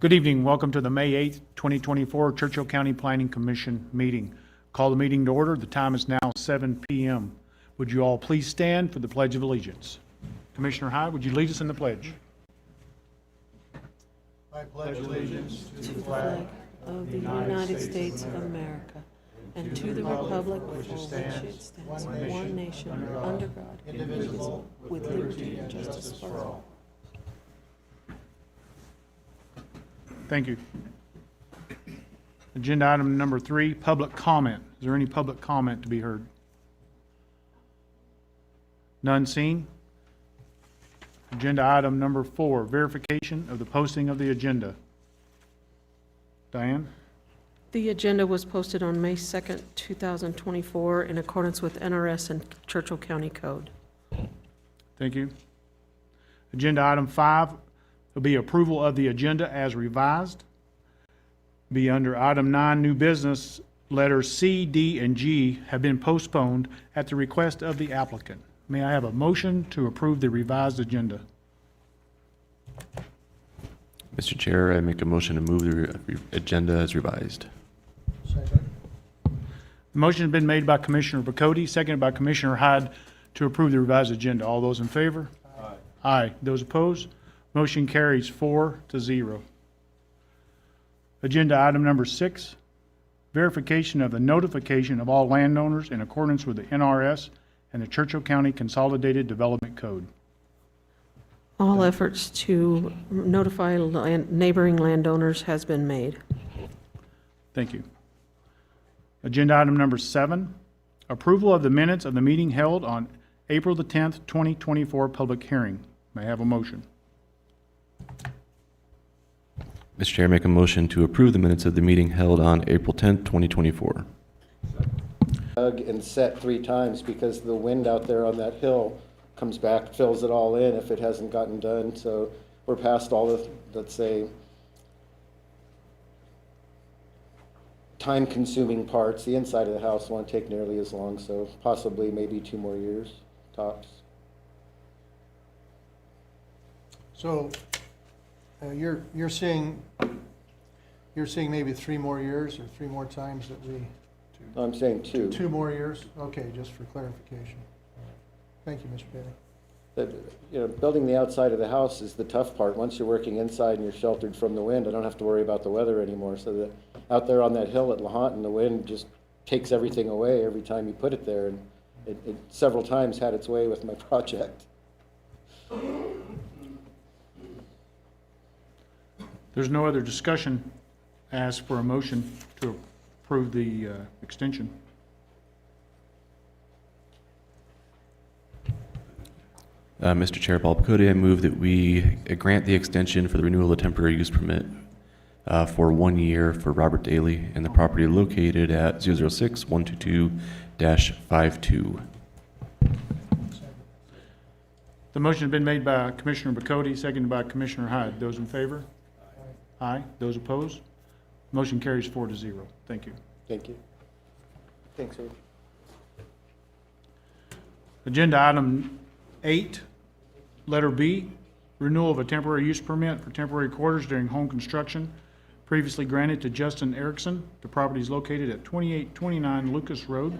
Good evening. Welcome to the May 8th, 2024 Churchill County Planning Commission meeting. Call the meeting to order. The time is now 7 p.m. Would you all please stand for the Pledge of Allegiance? Commissioner Hyde, would you lead us in the pledge? I pledge allegiance to the flag of the United States of America and to the republic for which it stands, one nation, under God, indivisible, with liberty and justice for all. Thank you. Agenda item number 3, public comment. Is there any public comment to be heard? None seen. Agenda item number 4, verification of the posting of the agenda. Diane? The agenda was posted on May 2nd, 2024 in accordance with NRS and Churchill County Code. Thank you. Agenda item 5 will be approval of the agenda as revised. Be under item 9, new business. Letters C, D, and G have been postponed at the request of the applicant. May I have a motion to approve the revised agenda? Mr. Chair, I make a motion to move the agenda as revised. Second. The motion has been made by Commissioner Bocote, seconded by Commissioner Hyde to approve the revised agenda. All those in favor? Aye. Aye. Those opposed? Motion carries 4-0. Agenda item number 6, verification of the notification of all landowners in accordance with the NRS and the Churchill County Consolidated Development Code. All efforts to notify neighboring landowners has been made. Thank you. Agenda item number 7, approval of the minutes of the meeting held on April the 10th, 2024 public hearing. May I have a motion? Mr. Chair, I make a motion to approve the minutes of the meeting held on April 10th, 2024. Dug and set 3 times because the wind out there on that hill comes back, fills it all in if it hasn't gotten done. So we're past all the, let's say, time-consuming parts. The inside of the house won't take nearly as long, so possibly maybe 2 more years, tops. So you're seeing maybe 3 more years or 3 more times that we, I'm saying 2. 2 more years? Okay, just for clarification. Thank you, Mr. Bailey. Building the outside of the house is the tough part. Once you're working inside and you're sheltered from the wind, I don't have to worry about the weather anymore. So that out there on that hill at LaHontan, the wind just takes everything away every time you put it there. And it several times had its way with my project. There's no other discussion. Ask for a motion to approve the extension. Mr. Chair, Paul Bocote, I move that we grant the extension for the renewal of the temporary use permit for 1 year for Robert Daly and the property located at 006-122-52. The motion has been made by Commissioner Bocote, seconded by Commissioner Hyde. Those in favor? Aye. Those opposed? Motion carries 4-0. Thank you. Thank you. Thanks, sir. Agenda item 8, letter B, renewal of a temporary use permit for temporary quarters during home construction, previously granted to Justin Erickson. The property is located at 2829 Lucas Road.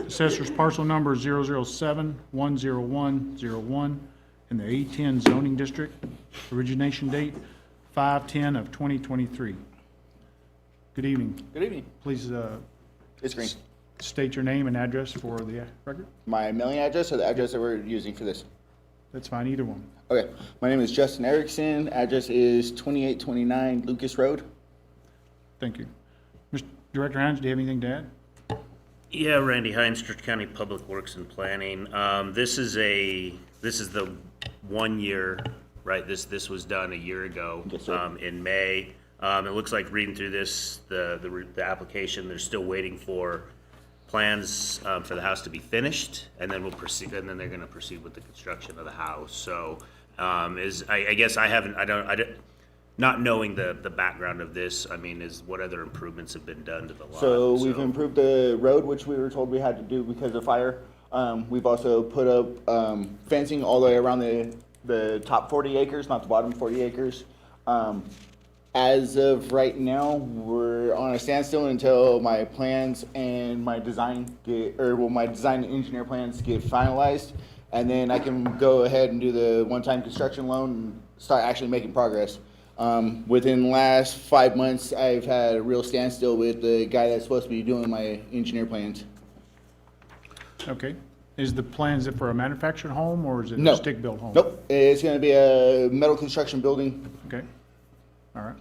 Assessor's parcel number 007-10101 in the A10 zoning district. Origination date 5/10 of 2023. Good evening. Good evening. Please It's Green. state your name and address for the record. My mailing address or the address that we're using for this? That's fine, either one. Okay. My name is Justin Erickson. Address is 2829 Lucas Road. Thank you. Mr. Director Hines, do you have anything to add? Yeah, Randy Hines, Churchill County Public Works and Planning. This is the 1 year, right? This was done a year ago, Yes, sir. in May. It looks like reading through this, the application, they're still waiting for plans for the house to be finished, and then we'll proceed. And then they're going to proceed with the construction of the house. So, I guess not knowing the background of this, I mean, what other improvements have been done to the lot? So we've improved the road, which we were told we had to do because of fire. We've also put up fencing all the way around the top 40 acres, not the bottom 40 acres. As of right now, we're on a standstill until my plans and my design my design and engineer plans get finalized, and then I can go ahead and do the one-time construction loan and start actually making progress. Within the last 5 months, I've had a real standstill with the guy that's supposed to be doing my engineer plans. Okay. Is the plan, is it for a manufactured home or is it No. a stick-built home? Nope, it's gonna be a metal construction building. Okay. All right.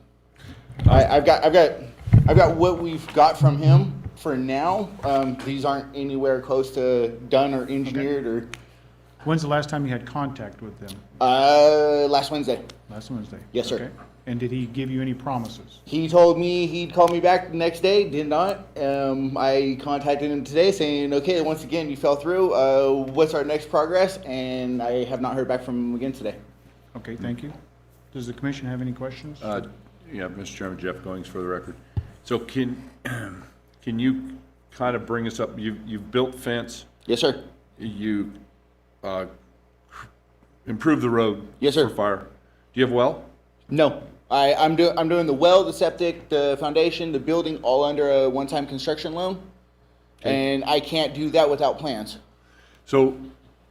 I've got what we've got from him for now. These aren't anywhere close to done or engineered or, When's the last time you had contact with them? last Wednesday. Last Wednesday? Yes, sir. Okay. And did he give you any promises? He told me he'd call me back the next day, did not. I contacted him today saying, okay, once again, you fell through. What's our next progress? And I have not heard back from him again today. Okay, thank you. Does the commission have any questions? Yeah, Mr. Chairman, Jeff Goings for the record. So can you kind of bring us up, you've built fence, Yes, sir. you improved the road. Yes, sir. For fire. Do you have well? No. I'm doing the well, the septic, the foundation, the building, all under a one-time construction loan. Okay. And I can't do that without plans. So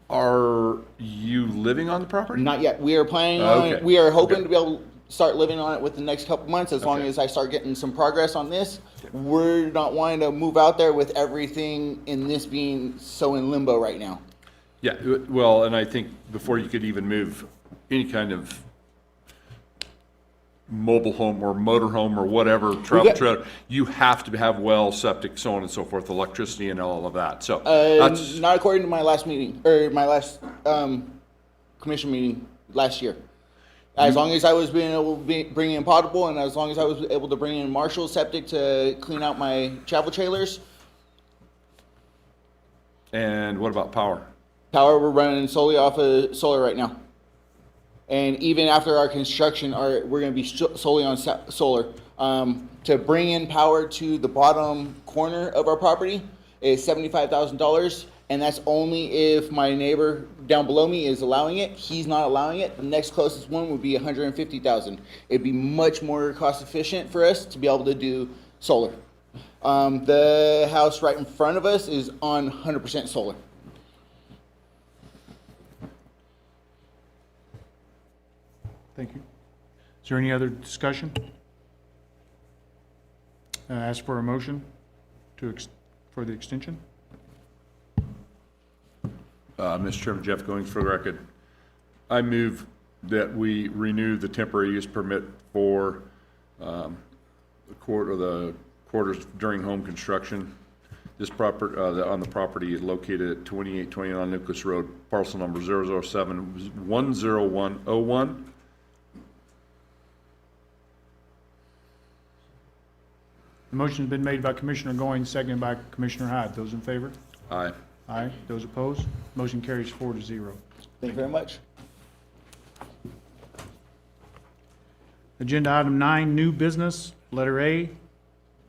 are you living on the property? Not yet. We are planning on Okay. it. We are hoping Okay. to be able to start living on it within the next couple months, as long Okay. as I start getting some progress on this. We're not wanting to move out there with everything in this being so in limbo right now. Yeah, well, and I think before you could even move any kind of mobile home or motor home or whatever, travel got- trailer, you have to have well, septic, so on and so forth, electricity and all of that. So that's, Not according to my last meeting, or my last commission meeting last year. As long as I was being able to bring in potable, and as long as I was able to bring in Marshall septic to clean out my travel trailers, and what about power? power, we're running solely off of solar right now. And even after our construction, we're going to be solely on solar. To bring in power to the bottom corner of our property is $75,000, and that's only if my neighbor down below me is allowing it. He's not allowing it. The next closest one would be $150,000. It'd be much more cost efficient for us to be able to do solar. The house right in front of us is on 100% solar. Thank you. Is there any other discussion? Ask for a motion for the extension? Mr. Chairman, Jeff Goings for the record. I move that we renew the temporary use permit for the quarters during home construction. This property, on the property is located at 2829 Nicholas Road, parcel number 007-10101. The motion has been made by Commissioner Goins, seconded by Commissioner Hyde. Those in favor? Aye. Aye. Those opposed? Motion carries 4-0. Thank you very much. Agenda item 9, new business. Letter A,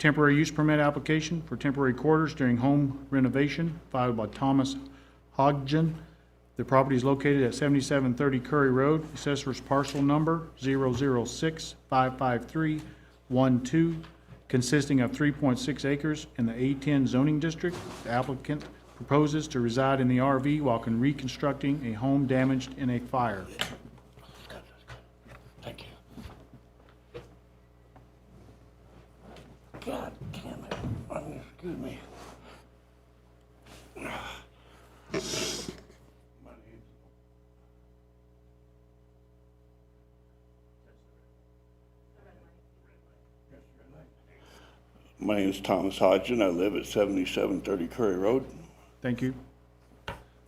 temporary use permit application for temporary quarters during home renovation, filed by Thomas Hodgson. The property is located at 7730 Curry Road, assessor's parcel number 006-55312, consisting of 3.6 acres in the A10 zoning district. The applicant proposes to reside in the RV while reconstructing a home damaged in a fire. Thank you. God damn it. Excuse me. My name is Thomas Hodgson. I live at 7730 Curry Road. Thank you.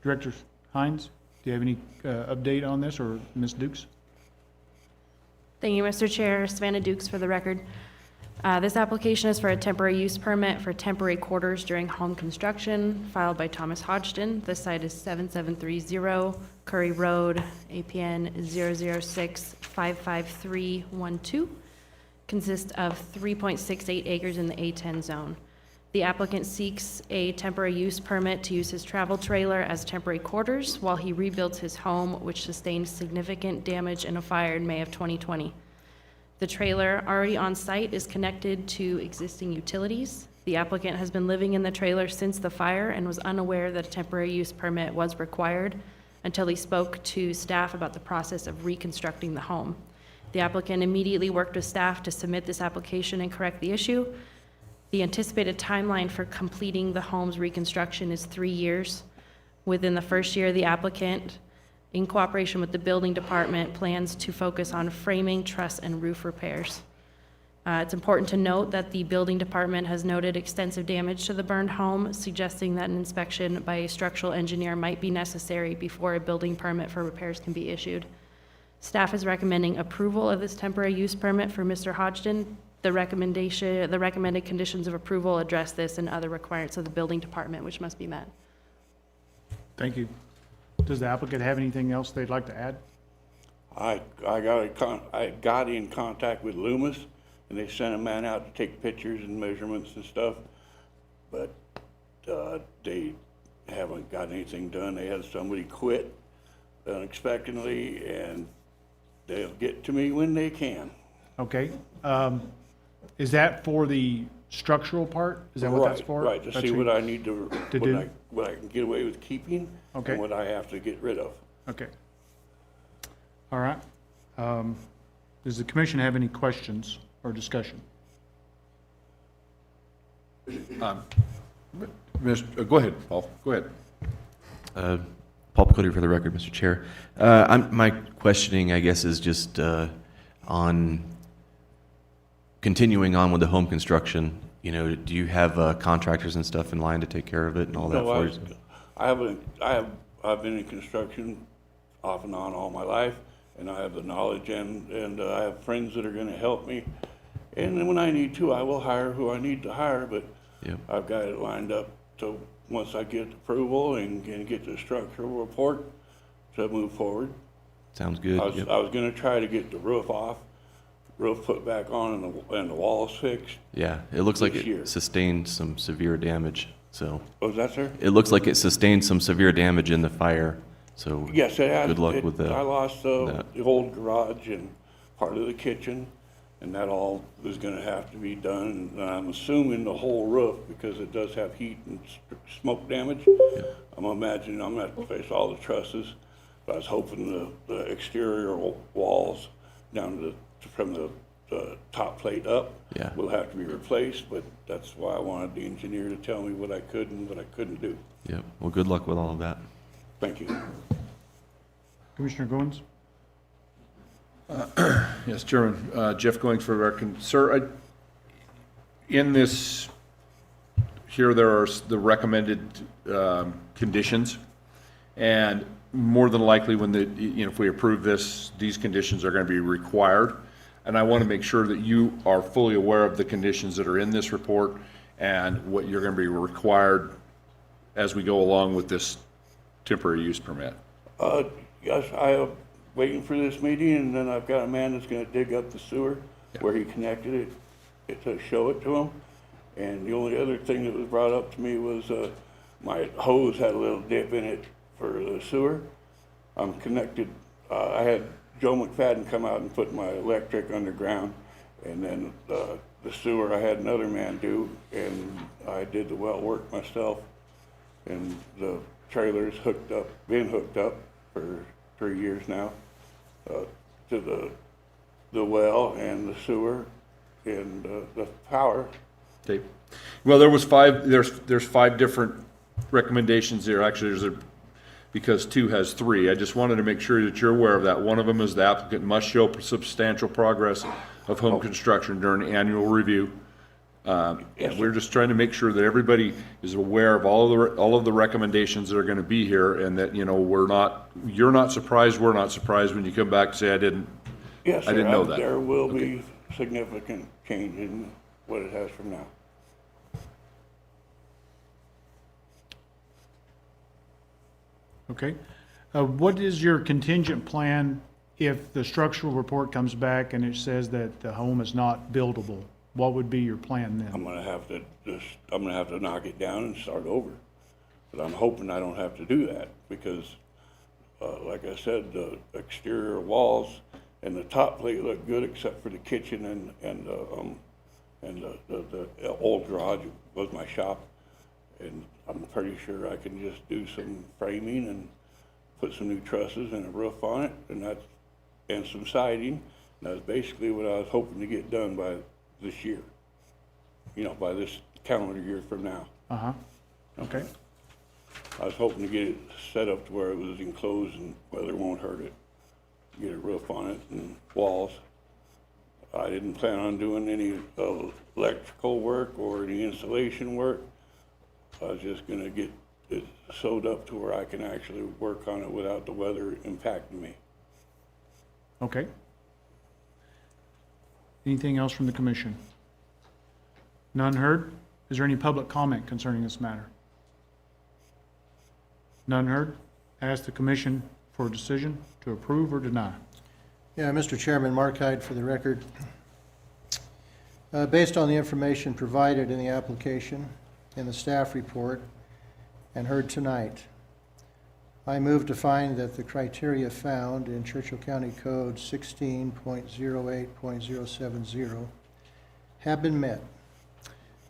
Director Hines, do you have any update on this, or Ms. Dukes? Thank you, Mr. Chair. Savannah Dukes for the record. This application is for a temporary use permit for temporary quarters during home construction, filed by Thomas Hodgson. The site is 7730 Curry Road, APN 006-55312. Consists of 3.68 acres in the A10 zone. The applicant seeks a temporary use permit to use his travel trailer as temporary quarters while he rebuilds his home, which sustained significant damage in a fire in May of 2020. The trailer already on site is connected to existing utilities. The applicant has been living in the trailer since the fire and was unaware that a temporary use permit was required until he spoke to staff about the process of reconstructing the home. The applicant immediately worked with staff to submit this application and correct the issue. The anticipated timeline for completing the home's reconstruction is 3 years. Within the first year, the applicant, in cooperation with the building department, plans to focus on framing, truss, and roof repairs. It's important to note that the building department has noted extensive damage to the burned home, suggesting that an inspection by a structural engineer might be necessary before a building permit for repairs can be issued. Staff is recommending approval of this temporary use permit for Mr. Hodgson. The recommended conditions of approval address this and other requirements of the building department, which must be met. Thank you. Does the applicant have anything else they'd like to add? I got in contact with Loomis, and they sent a man out to take pictures and measurements and stuff, but they haven't got anything done. They had somebody quit unexpectedly, and they'll get to me when they can. Okay. Is that for the structural part? Is that what that's for? Right, to That's see what- what I need to do? what I can get away with keeping, Okay. and what I have to get rid of. Okay. All right. Does the commission have any questions or discussion? Go ahead, Paul, go ahead. Paul Picotti for the record, Mr. Chair. My questioning, I guess, is just on continuing on with the home construction. You know, do you have contractors and stuff in line to take care of it and all that for you? I've been in construction off and on all my life, and I have the knowledge, and I have friends that are gonna help me. And then when I need to, I will hire who I need to hire, but Yep. I've got it lined up to, once I get approval and get the structural report, to move forward. Sounds good. I was Yep. gonna try to get the roof off, roof put back on, and the walls fixed. Yeah, it looks like this year. it sustained some severe damage, so. Was that, sir? It looks like it sustained some severe damage in the fire, so. Yes, it has. Good luck with I lost the that. old garage and part of the kitchen, and that all is gonna have to be done. And I'm assuming the whole roof, because it does have heat and smoke damage. I'm imagining I'm gonna have to face all the trusses. But I was hoping the exterior walls down to from the top plate up Yeah. will have to be replaced, but that's why I wanted the engineer to tell me what I could and what I couldn't do. Yep, well, good luck with all of that. Thank you. Commissioner Goins? Yes, Chairman, Jeff Goings for the record. Sir, in this, here there are the recommended conditions, and more than likely when if we approve this, these conditions are going to be required. And I want to make sure that you are fully aware of the conditions that are in this report and what you're going to be required as we go along with this temporary use permit. Yes, I am waiting for this meeting, and then I've got a man that's gonna dig up the sewer where he connected it to show it to him. And the only other thing that was brought up to me was, my hose had a little dip in it for the sewer. I'm connected, I had Joe McFadden come out and put my electric underground, and then, the sewer I had another man do, and I did the well work myself. And the trailer's been hooked up for 3 years now, to the well and the sewer and the power. Okay. Well, there's 5 different recommendations there. Actually, because 2 has 3. I just wanted to make sure that you're aware of that. One of them is the applicant must show substantial progress of home construction during annual review. And we're just trying to make sure that everybody is aware of all of the recommendations that are going to be here, and that, you're not surprised, we're not surprised when you come back and say, I didn't know that. There will be significant change in what it has from now. Okay. What is your contingent plan if the structural report comes back and it says that the home is not buildable? What would be your plan then? I'm gonna have to knock it down and start over. But I'm hoping I don't have to do that, because, like I said, the exterior walls And the top plate looked good except for the kitchen and the old garage was my shop. And I'm pretty sure I can just do some framing and put some new trusses and a roof on it, and some siding. And that's basically what I was hoping to get done by this year. You know, by this calendar year from now. Uh-huh. Okay. I was hoping to get it set up to where it was enclosed and weather won't hurt it. Get a roof on it and walls. I didn't plan on doing any electrical work or any installation work. I was just gonna get it sewed up to where I can actually work on it without the weather impacting me. Okay. Anything else from the commission? None heard? Is there any public comment concerning this matter? None heard? Ask the commission for a decision to approve or deny. Yeah, Mr. Chairman, Mark Hyde for the record. Based on the information provided in the application, in the staff report, and heard tonight, I move to find that the criteria found in Churchill County Code 16.08.070 have been met,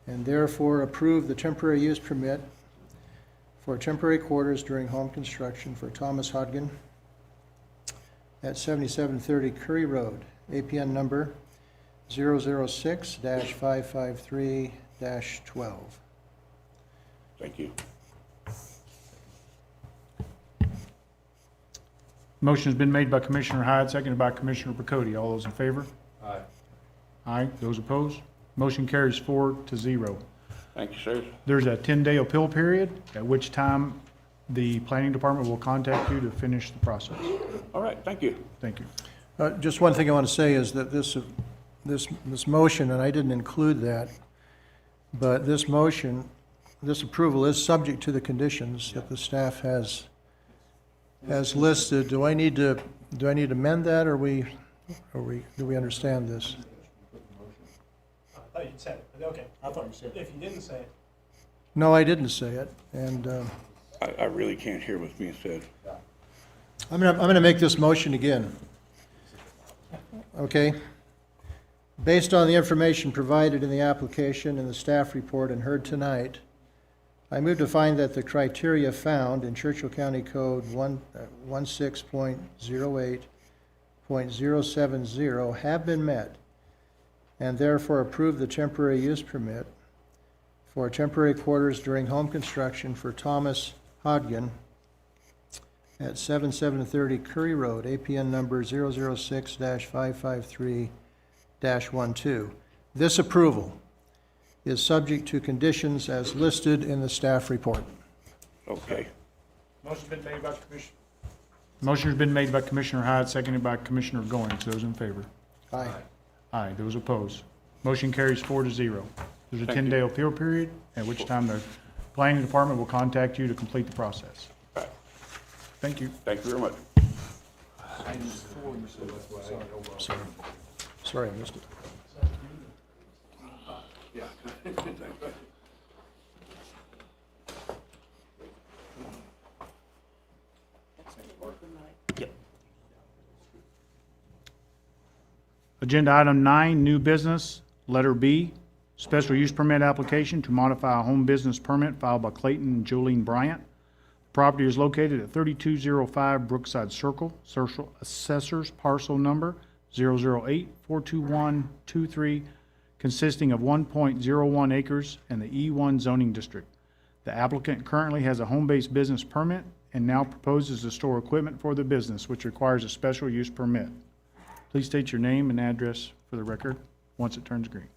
and therefore approve the temporary use permit for temporary quarters during home construction for Thomas Hodgin at 7730 Curry Road, APN number 006-553-12. Thank you. Motion has been made by Commissioner Hyde, seconded by Commissioner Bricody. All those in favor? Aye. Aye. Those opposed? Motion carries 4-0. Thank you, sir. There's a 10-day appeal period, at which time the planning department will contact you to finish the process. All right, thank you. Thank you. Just one thing I want to say is that this motion, and I didn't include that, but this motion, this approval is subject to the conditions that the staff has listed. Do I need to amend that, or do we understand this? I thought you said it, but okay. I thought you said it. If you didn't say it. No, I didn't say it, and I really can't hear what's being said. I'm gonna make this motion again. Okay? Based on the information provided in the application and the staff report and heard tonight, I move to find that the criteria found in Churchill County Code 16.08.070 have been met, and therefore approve the temporary use permit for temporary quarters during home construction for Thomas Hodgin at 7730 Curry Road, APN number 006-553-12. This approval is subject to conditions as listed in the staff report. Okay. Motion's been made by Commissioner. Motion has been made by Commissioner Hyde, seconded by Commissioner Goins. Those in favor? Aye. Aye. Those opposed? Motion carries 4-0. There's a Thank you. 10-day appeal period, at which time the planning department will contact you to complete the process. All right. Thank you. Thank you very much. Sorry, I missed it. Agenda item 9, new business, letter B, special use permit application to modify a home business permit filed by Clayton and Jolene Bryant. Property is located at 3205 Brookside Circle, assessor's parcel number 008-42123, consisting of 1.01 acres in the E1 zoning district. The applicant currently has a home-based business permit and now proposes to store equipment for the business, which requires a special use permit. Please state your name and address for the record once it turns green.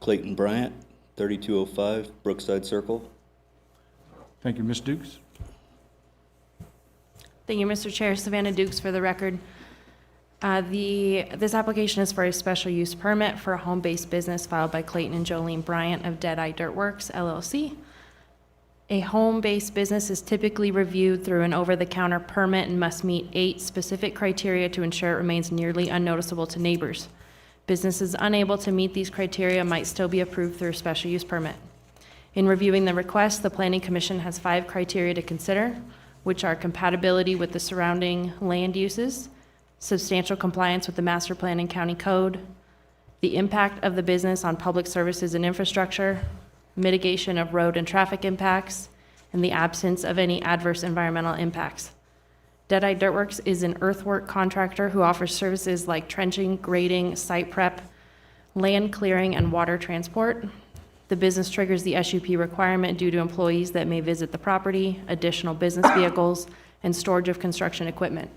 Clayton Bryant, 3205 Brookside Circle. Thank you. Ms. Dukes? Thank you, Mr. Chair. Savannah Dukes for the record. This application is for a special use permit for a home-based business filed by Clayton and Jolene Bryant of Deadeye Dirtworks LLC. A home-based business is typically reviewed through an over-the-counter permit and must meet 8 specific criteria to ensure it remains nearly unnoticeable to neighbors. Businesses unable to meet these criteria might still be approved through a special use permit. In reviewing the request, the Planning Commission has 5 criteria to consider. which are compatibility with the surrounding land uses, substantial compliance with the master plan and county code, the impact of the business on public services and infrastructure, mitigation of road and traffic impacts, and the absence of any adverse environmental impacts. Deadeye Dirtworks is an earthwork contractor who offers services like trenching, grading, site prep, land clearing, and water transport. The business triggers the SUP requirement due to employees that may visit the property, additional business vehicles, and storage of construction equipment.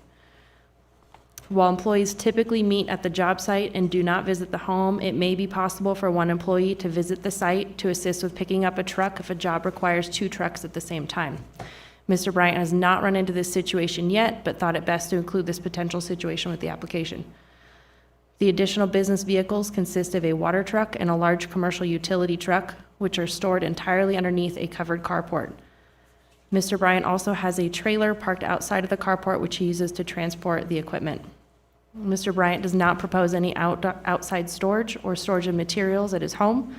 While employees typically meet at the job site and do not visit the home, it may be possible for one employee to visit the site to assist with picking up a truck if a job requires 2 trucks at the same time. Mr. Bryant has not run into this situation yet, but thought it best to include this potential situation with the application. The additional business vehicles consist of a water truck and a large commercial utility truck, which are stored entirely underneath a covered carport. Mr. Bryant also has a trailer parked outside of the carport, which he uses to transport the equipment. Mr. Bryant does not propose any outside storage or storage of materials at his home,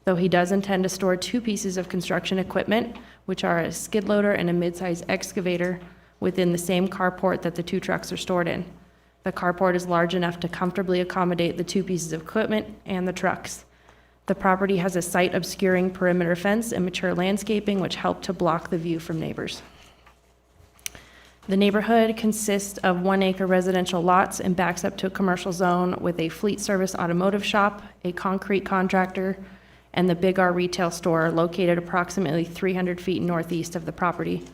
though he does intend to store 2 pieces of construction equipment, which are a skid loader and a mid-size excavator, within the same carport that the 2 trucks are stored in. The carport is large enough to comfortably accommodate the 2 pieces of equipment and the trucks. The property has a site-obscuring perimeter fence and mature landscaping, which help to block the view from neighbors. The neighborhood consists of 1-acre residential lots and backs up to a commercial zone with a fleet service automotive shop, a concrete contractor, and the Big R retail store located approximately 300 feet northeast of the property.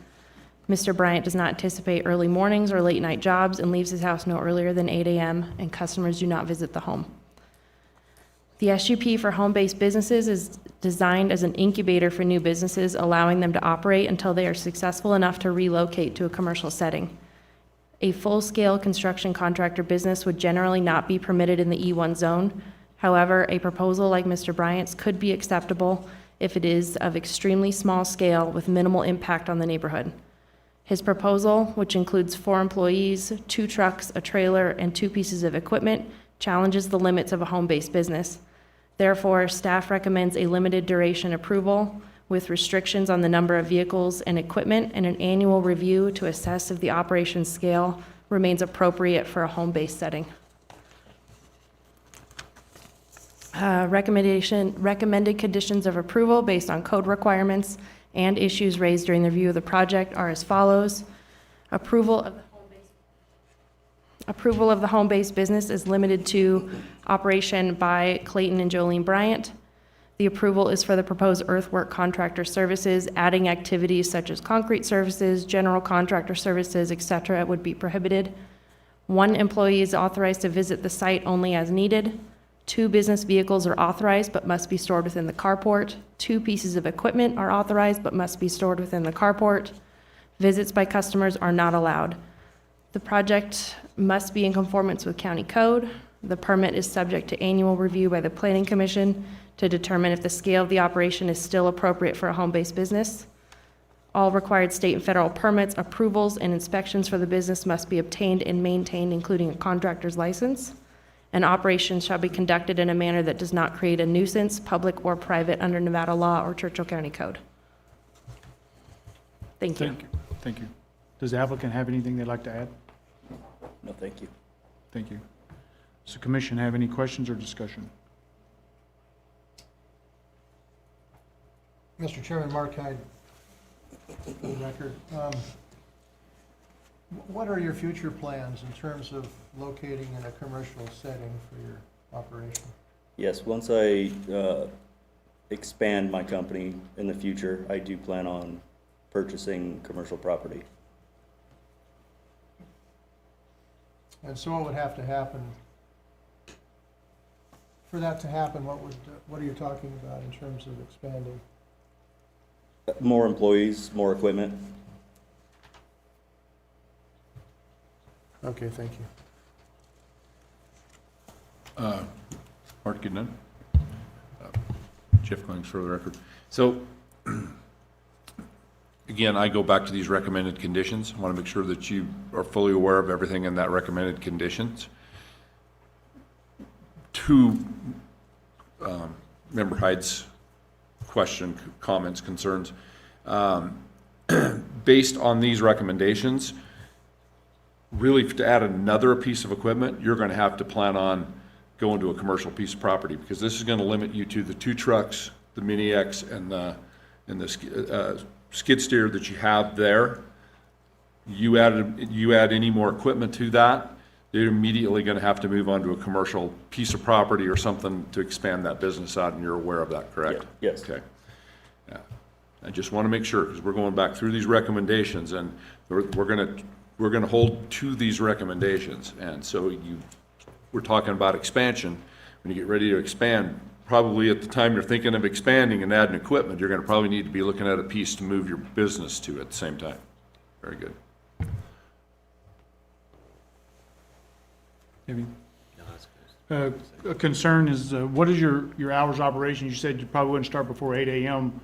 Mr. Bryant does not anticipate early mornings or late night jobs and leaves his house no earlier than 8 a.m., and customers do not visit the home. The SUP for home-based businesses is designed as an incubator for new businesses, allowing them to operate until they are successful enough to relocate to a commercial setting. A full-scale construction contractor business would generally not be permitted in the E1 zone. However, a proposal like Mr. Bryant's could be acceptable if it is of extremely small scale with minimal impact on the neighborhood. His proposal, which includes 4 employees, 2 trucks, a trailer, and 2 pieces of equipment, challenges the limits of a home-based business. Therefore, staff recommends a limited duration approval with restrictions on the number of vehicles and equipment, and an annual review to assess if the operation scale remains appropriate for a home-based setting. Recommended conditions of approval based on code requirements and issues raised during the review of the project are as follows. Approval of the home-based business is limited to operation by Clayton and Jolene Bryant. The approval is for the proposed earthwork contractor services. Adding activities such as concrete services, general contractor services, etc. would be prohibited. 1 employee is authorized to visit the site only as needed. 2 business vehicles are authorized but must be stored within the carport. 2 pieces of equipment are authorized but must be stored within the carport. Visits by customers are not allowed. The project must be in conformance with county code. The permit is subject to annual review by the Planning Commission to determine if the scale of the operation is still appropriate for a home-based business. All required state and federal permits, approvals, and inspections for the business must be obtained and maintained, including a contractor's license. And operations shall be conducted in a manner that does not create a nuisance, public or private, under Nevada law or Churchill County Code. Thank you. Thank you. Does the applicant have anything they'd like to add? No, thank you. Thank you. Does the commission have any questions or discussion? Mr. Chairman, Mark Hyde, for the record. What are your future plans in terms of locating in a commercial setting for your operation? Yes, once I expand my company in the future, I do plan on purchasing commercial property. And so what would have to happen? For that to happen, what are you talking about in terms of expanding? More employees, more equipment. Okay, thank you. Mark, you done? Jeff Klings for the record. So, again, I go back to these recommended conditions. I want to make sure that you are fully aware of everything in that recommended conditions. To Member Hyde's question, comments, concerns. based on these recommendations, really to add another piece of equipment, you're gonna have to plan on going to a commercial piece of property, because this is gonna limit you to the 2 trucks, the Mini X and the skid steer that you have there. You add any more equipment to that, they're immediately gonna have to move on to a commercial piece of property or something to expand that business out, and you're aware of that, correct? Yeah, yes. Okay. Yeah. I just want to make sure, because we're going back through these recommendations, and we're gonna hold to these recommendations. And so we're talking about expansion. When you get ready to expand, probably at the time you're thinking of expanding and adding equipment, you're gonna probably need to be looking at a piece to move your business to at the same time. Very good. A concern is, what is your hours of operation? You said you probably wouldn't start before 8 AM.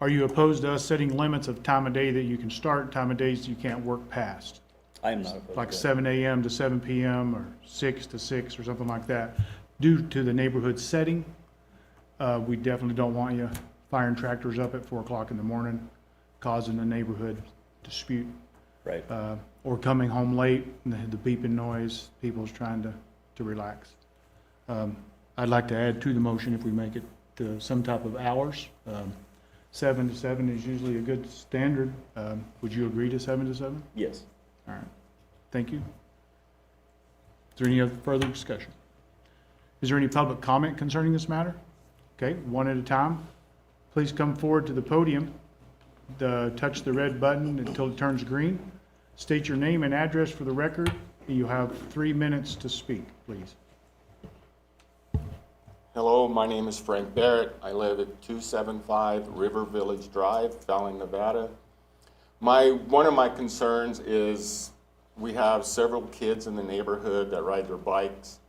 Are you opposed to us setting limits of time of day that you can start, time of days you can't work past? I am not opposed Like to that. 7 AM to 7 PM or 6 to 6 or something like that? Due to the neighborhood setting, we definitely don't want you firing tractors up at 4 o'clock in the morning, causing a neighborhood dispute. Right. Or coming home late, and the beeping noise, people's trying to relax. I'd like to add to the motion, if we make it to some type of hours. 7 to 7 is usually a good standard. Would you agree to 7 to 7? Yes. All right, thank you. Is there any other further discussion? Is there any public comment concerning this matter? Okay, one at a time. Please come forward to the podium. Touch the red button until it turns green. State your name and address for the record. You have 3 minutes to speak, please. Hello, my name is Frank Barrett. I live at 275 River Village Drive, Fallon, Nevada. One of my concerns is we have several kids in the neighborhood that ride their bikes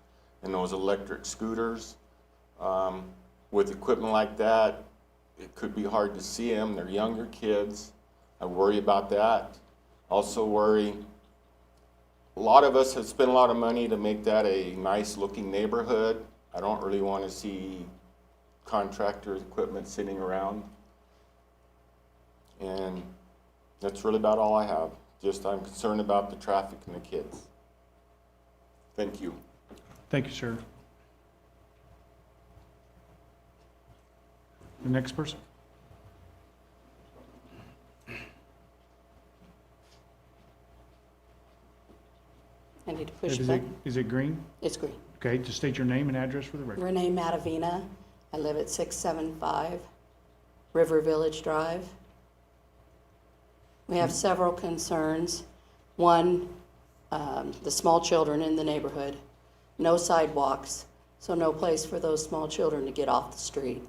and those electric scooters. With equipment like that, it could be hard to see them. They're younger kids. I worry about that. Also worry, a lot of us have spent a lot of money to make that a nice looking neighborhood. I don't really want to see contractors' equipment sitting around. And that's really about all I have. Just I'm concerned about the traffic and the kids. Thank you. Thank you, sir. The next person? I need to push Is the it, button. is it green? It's green. Okay, just state your name and address for the record. Renee Matavina. I live at 675 River Village Drive. We have several concerns. One, the small children in the neighborhood. No sidewalks, so no place for those small children to get off the street.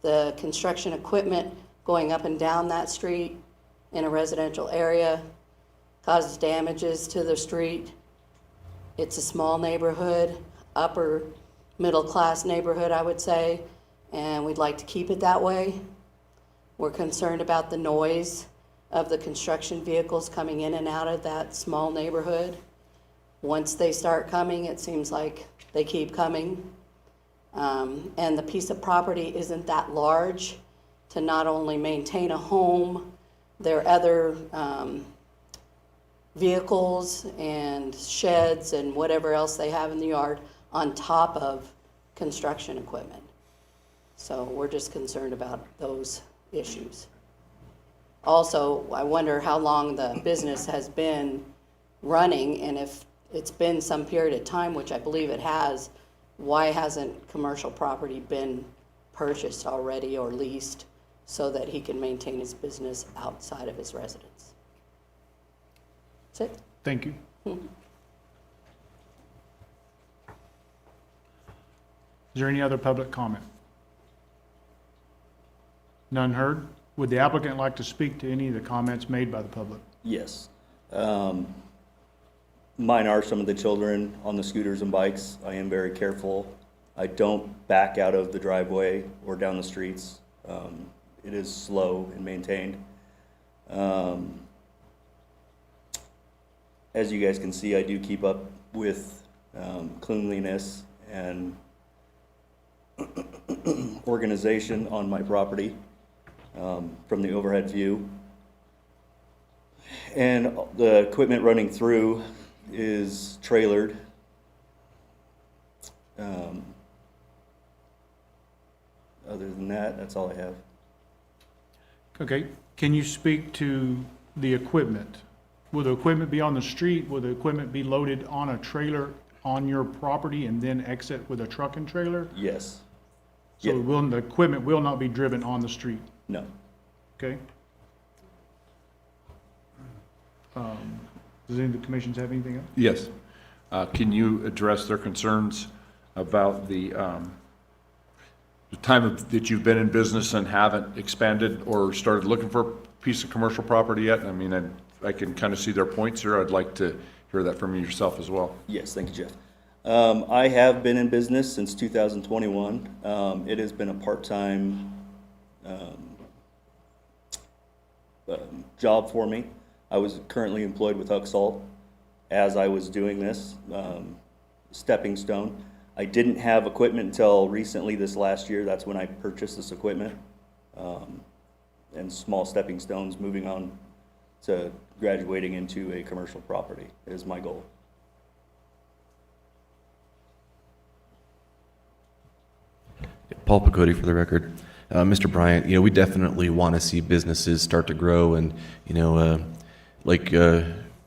The construction equipment going up and down that street in a residential area causes damages to the street. It's a small neighborhood, upper middle class neighborhood, I would say, and we'd like to keep it that way. We're concerned about the noise of the construction vehicles coming in and out of that small neighborhood. Once they start coming, it seems like they keep coming. And the piece of property isn't that large to not only maintain a home, there are other vehicles and sheds and whatever else they have in the yard on top of construction equipment. So we're just concerned about those issues. Also, I wonder how long the business has been running, and if it's been some period of time, which I believe it has, why hasn't commercial property been purchased already or leased so that he can maintain his business outside of his residence? That's it. Thank you. Is there any other public comment? None heard? Would the applicant like to speak to any of the comments made by the public? Yes. Mine are some of the children on the scooters and bikes. I am very careful. I don't back out of the driveway or down the streets. It is slow and maintained. As you guys can see, I do keep up with cleanliness and organization on my property from the overhead view. And the equipment running through is trailered. Other than that, that's all I have. Okay, can you speak to the equipment? Will the equipment be on the street? Will the equipment be loaded on a trailer on your property and then exit with a truck and trailer? Yes. So the equipment will not be driven on the street, No. okay? Does any of the commissions have anything else? Yes. Can you address their concerns about the time that you've been in business and haven't expanded or started looking for a piece of commercial property yet? I mean, I can kind of see their points here. I'd like to hear that from you yourself as well. Yes, thank you, Jeff. I have been in business since 2021. It has been a part-time job for me. I was currently employed with Huck Salt as I was doing this, stepping stone. I didn't have equipment until recently this last year. That's when I purchased this equipment. And small stepping stones moving on to graduating into a commercial property is my goal. Paul Picotti for the record. Mr. Bryant, we definitely want to see businesses start to grow, and, like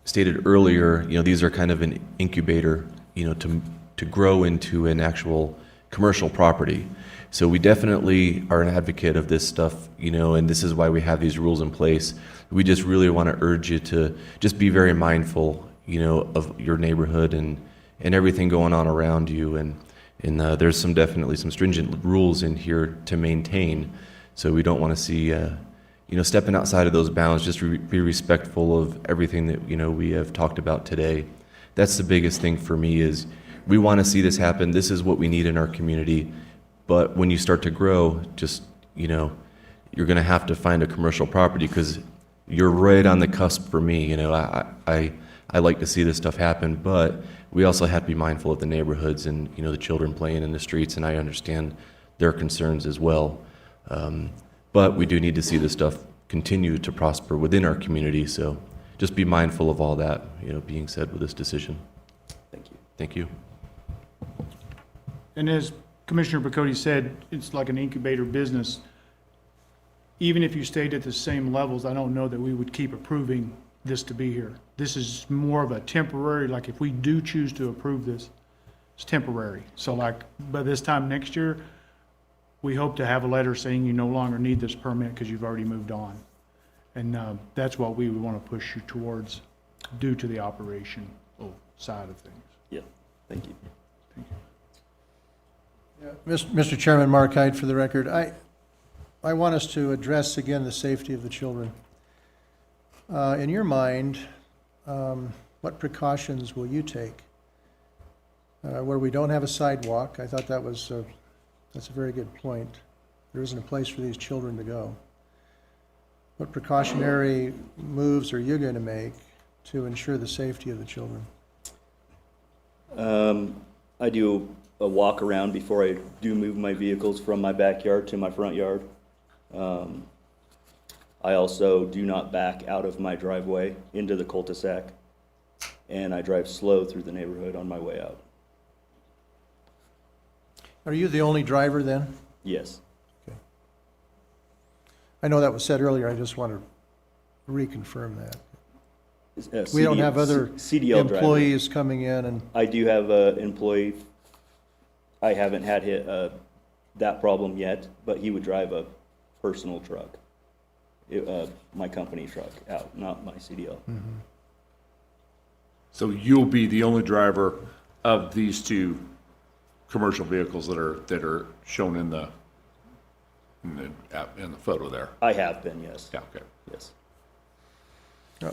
stated earlier, these are kind of an incubator, to grow into an actual commercial property. So we definitely are an advocate of this stuff, and this is why we have these rules in place. We just really want to urge you to just be very mindful, of your neighborhood and everything going on around you. And there's definitely some stringent rules in here to maintain. So we don't want to see, stepping outside of those bounds. Just be respectful of everything that, we have talked about today. That's the biggest thing for me is we want to see this happen. This is what we need in our community. But when you start to grow, just, you're going to have to find a commercial property because you're right on the cusp for me. I like to see this stuff happen, but we also have to be mindful of the neighborhoods and, the children playing in the streets, and I understand their concerns as well. But we do need to see this stuff continue to prosper within our community, so just be mindful of all that, being said with this decision. Thank you. Thank you. And as Commissioner Picotti said, it's like an incubator business. Even if you stayed at the same levels, I don't know that we would keep approving this to be here. This is more of a temporary, like if we do choose to approve this, it's temporary. So like by this time next year, we hope to have a letter saying you no longer need this permit because you've already moved on. And that's what we would want to push you towards due to the operational side of things. Yeah, thank you. Thank you. Mr. Chairman, Mark Hyde for the record. I want us to address again the safety of the children. In your mind, what precautions will you take where we don't have a sidewalk? I thought that's a very good point. There isn't a place for these children to go. What precautionary moves are you going to make to ensure the safety of the children? I do a walk around before I do move my vehicles from my backyard to my front yard. I also do not back out of my driveway into the cul-de-sac, and I drive slow through the neighborhood on my way out. Are you the only driver then? Yes. Okay. I know that was said earlier, I just want to reconfirm that. We don't have other CDL employees coming in and... I do have an employee. I haven't had that problem yet, but he would drive a personal truck, my company truck out, not my CDL. Mm-hmm. So you'll be the only driver of these two commercial vehicles that are shown in the photo there? I have been, yes. Yeah, okay. Yes.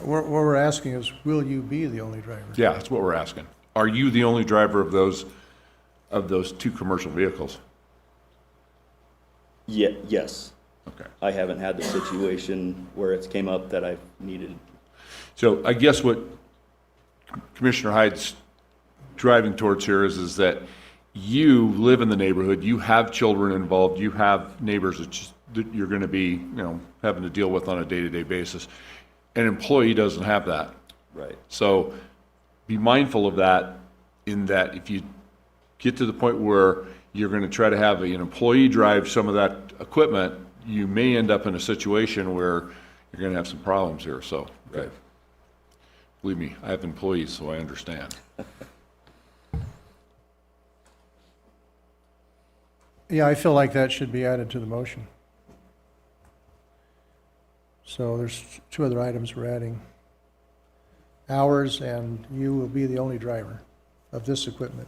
What we're asking is, will you be the only driver? Yeah, that's what we're asking. Are you the only driver of those two commercial vehicles? Yeah, yes. Okay. I haven't had the situation where it's came up that I've needed. So I guess what Commissioner Hyde's driving towards here is that you live in the neighborhood, you have children involved, you have neighbors that you're going to be, having to deal with on a day-to-day basis. An employee doesn't have that. Right. So be mindful of that, in that if you get to the point where you're going to try to have an employee drive some of that equipment, you may end up in a situation where you're going to have some problems here, so. Right. Believe me, I have employees, so I understand. Yeah, I feel like that should be added to the motion. So there's two other items we're adding. Hours, and you will be the only driver of this equipment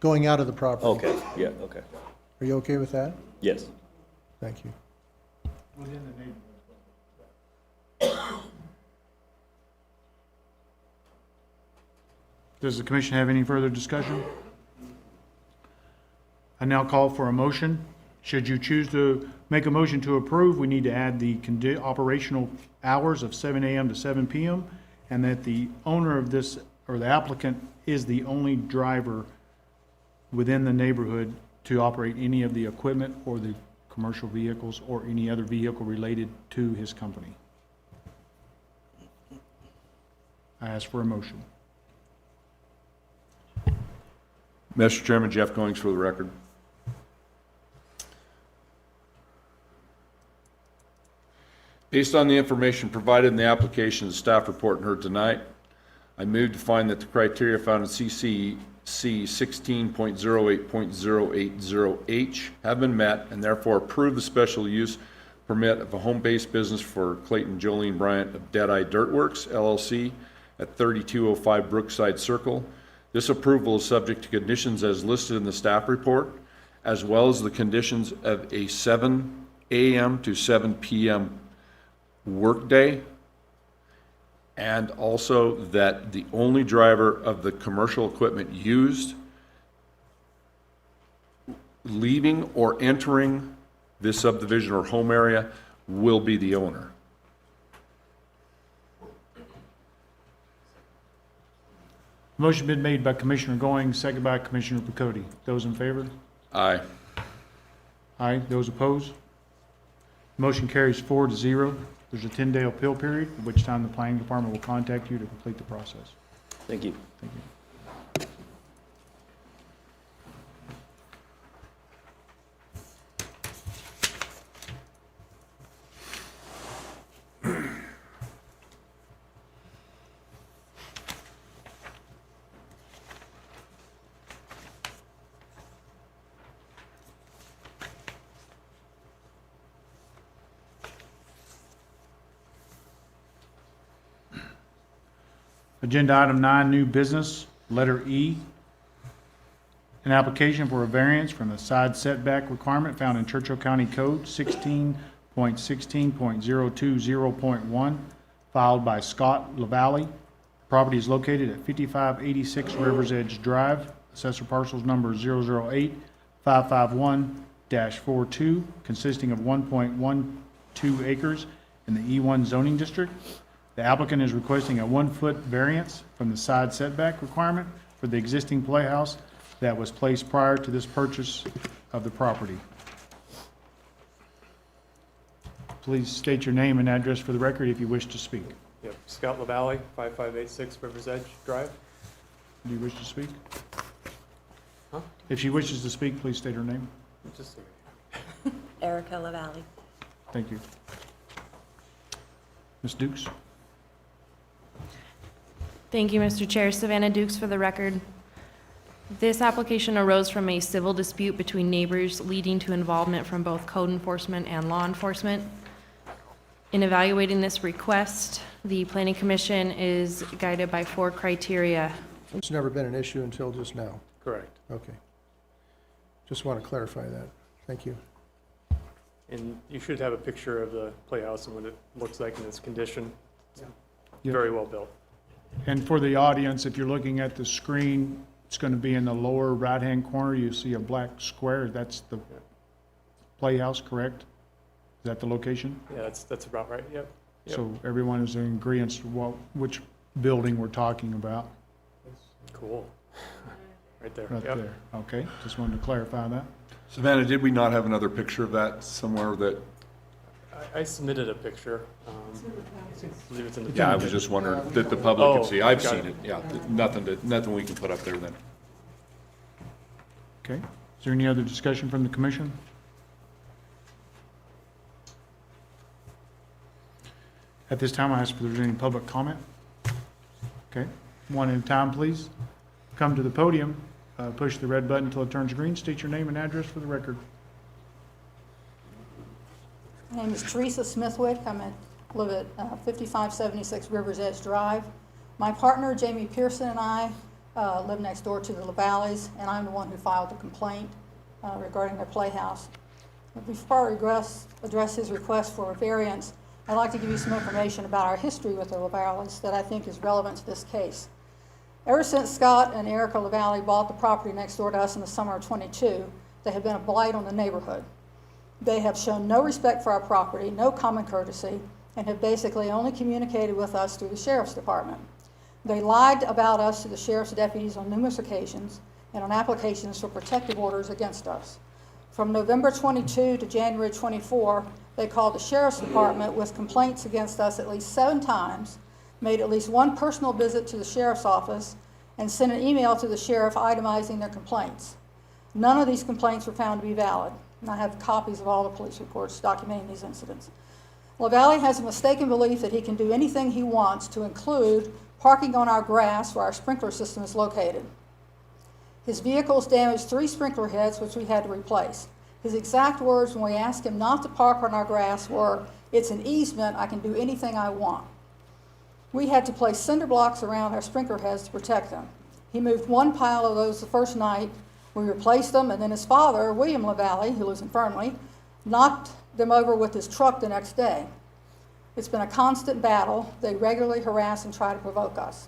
going out of the property. Okay, yeah, okay. Are you okay with that? Yes. Thank you. Within the neighborhood. Does the commission have any further discussion? I now call for a motion. Should you choose to make a motion to approve, we need to add the operational hours of 7 a.m. to 7 p.m., and that the owner of this, or the applicant, is the only driver within the neighborhood to operate any of the equipment or the commercial vehicles or any other vehicle related to his company. I ask for a motion. Mr. Chairman, Jeff Goings for the record. Based on the information provided in the application and staff report and heard tonight, I move to find that the criteria found in CCC 16.08.080H have been met, and therefore approve the special use permit of a home-based business for Clayton Jolene Bryant of Deadeye Dirt Works LLC at 3205 Brookside Circle. This approval is subject to conditions as listed in the staff report, as well as the conditions of a 7 a.m. to 7 p.m. workday, and also that the only driver of the commercial equipment used leaving or entering this subdivision or home area will be the owner. Motion been made by Commissioner Goings, second by Commissioner Picotti. Those in favor? Aye. Aye. Those opposed? Motion carries 4-0. There's a 10-day appeal period, at which time the planning department will contact you to complete the process. Thank you. Thank you. Agenda item 9, new business, letter E. An application for a variance from the side setback requirement found in Churchill County Code 16.16.020.1, filed by Scott LaValle. Property is located at 5586 Rivers Edge Drive, assessor parcels number 008-551-42, consisting of 1.12 acres in the E1 zoning district. The applicant is requesting a 1-foot variance from the side setback requirement for the existing playhouse that was placed prior to this purchase of the property. Please state your name and address for the record if you wish to speak. Yep, Scott LaValle, 5586 Rivers Edge Drive. Do you wish to speak? Huh? If she wishes to speak, please state her name. Just Erica LaValle. Thank you. Ms. Dukes? Thank you, Mr. Chair. Savannah Dukes for the record. This application arose from a civil dispute between neighbors leading to involvement from both code enforcement and law enforcement. In evaluating this request, the Planning Commission is guided by 4 criteria. It's never been an issue until just now. correct. Okay. Just want to clarify that. Thank you. And you should have a picture of the playhouse and what it looks like in its condition. It's Yep. very well built. And for the audience, if you're looking at the screen, it's going to be in the lower right-hand corner. You see a black square. That's the playhouse, correct? Is that the location? Yeah, that's about right, yep. Yep. So everyone is in agreeance to which building we're talking about, Cool. Right there, right yep. there. Okay, just wanted to clarify that. Savannah, did we not have another picture of that somewhere that, I submitted a picture. I believe it's in the. Yeah, I was just wondering that the public could see. I've got seen it, yeah. Nothing we can put up there then. Okay. Is there any other discussion from the commission? At this time, I ask if there's any public comment. Okay, one at a time, please. Come to the podium, push the red button until it turns green. State your name and address for the record. My name is Teresa Smithwick. Live at 5576 Rivers Edge Drive. My partner, Jamie Pearson, and I live next door to the LaValleys, and I'm the one who filed the complaint regarding their playhouse. Before I address his request for a variance, I'd like to give you some information about our history with the LaValleys that I think is relevant to this case. Ever since Scott and Erica LaValle bought the property next door to us in the summer of '22, they have been a blight on the neighborhood. They have shown no respect for our property, no common courtesy, and have basically only communicated with us through the sheriff's department. They lied about us to the sheriff's deputies on numerous occasions and on applications for protective orders against us. From November 22 to January 24, they called the sheriff's department with complaints against us at least 7 times, made at least one personal visit to the sheriff's office, and sent an email to the sheriff itemizing their complaints. None of these complaints were found to be valid, and I have copies of all the police reports documenting these incidents. LaValle has a mistaken belief that he can do anything he wants, to include parking on our grass where our sprinkler system is located. His vehicles damaged 3 sprinkler heads, which we had to replace. His exact words when we asked him not to park on our grass were, "It's an easement, I can do anything I want." We had to place cinder blocks around our sprinkler heads to protect them. He moved 1 pile of those the first night. We replaced them, and then his father, William LaValle, who lives in Fernley, knocked them over with his truck the next day. It's been a constant battle. They regularly harass and try to provoke us.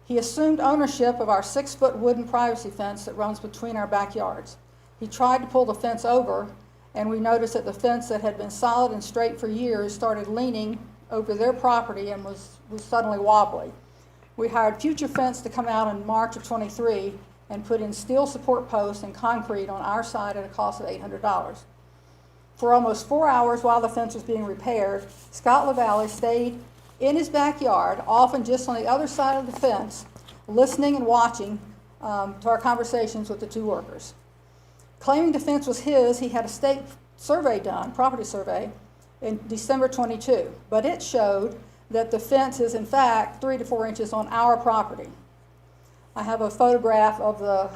He assumed ownership of our 6-foot wooden privacy fence that runs between our backyards. He tried to pull the fence over, and we noticed that the fence that had been solid and straight for years started leaning over their property and was suddenly wobbly. We hired Future Fence to come out in March of '23 and put in steel support posts and concrete on our side at a cost of $800. For almost 4 hours while the fence was being repaired, Scott LaValle stayed in his backyard, often just on the other side of the fence, listening and watching to our conversations with the 2 workers. Claiming the fence was his, he had a state survey done, property survey, in December '22, but it showed that the fence is in fact 3 to 4 inches on our property. I have a photograph of the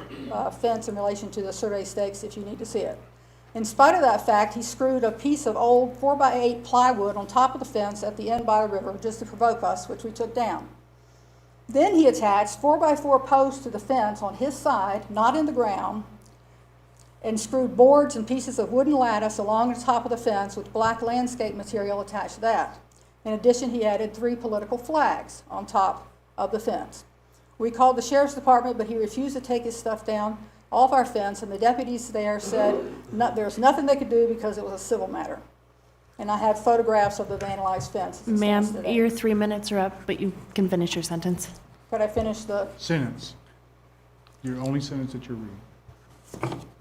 fence in relation to the survey stakes if you need to see it. In spite of that fact, he screwed a piece of old 4x8 plywood on top of the fence at the end by the river just to provoke us, which we took down. Then he attached 4x4 posts to the fence on his side, not in the ground, and screwed boards and pieces of wooden lattice along the top of the fence with black landscape material attached to that. In addition, he added 3 political flags on top of the fence. We called the sheriff's department, but he refused to take his stuff down off our fence, and the deputies there said there's nothing they could do because it was a civil matter. And I have photographs of the vandalized fence. Ma'am, your 3 minutes are up, but you can finish your sentence. Could I finish the, Sentence. Your only sentence that you're reading.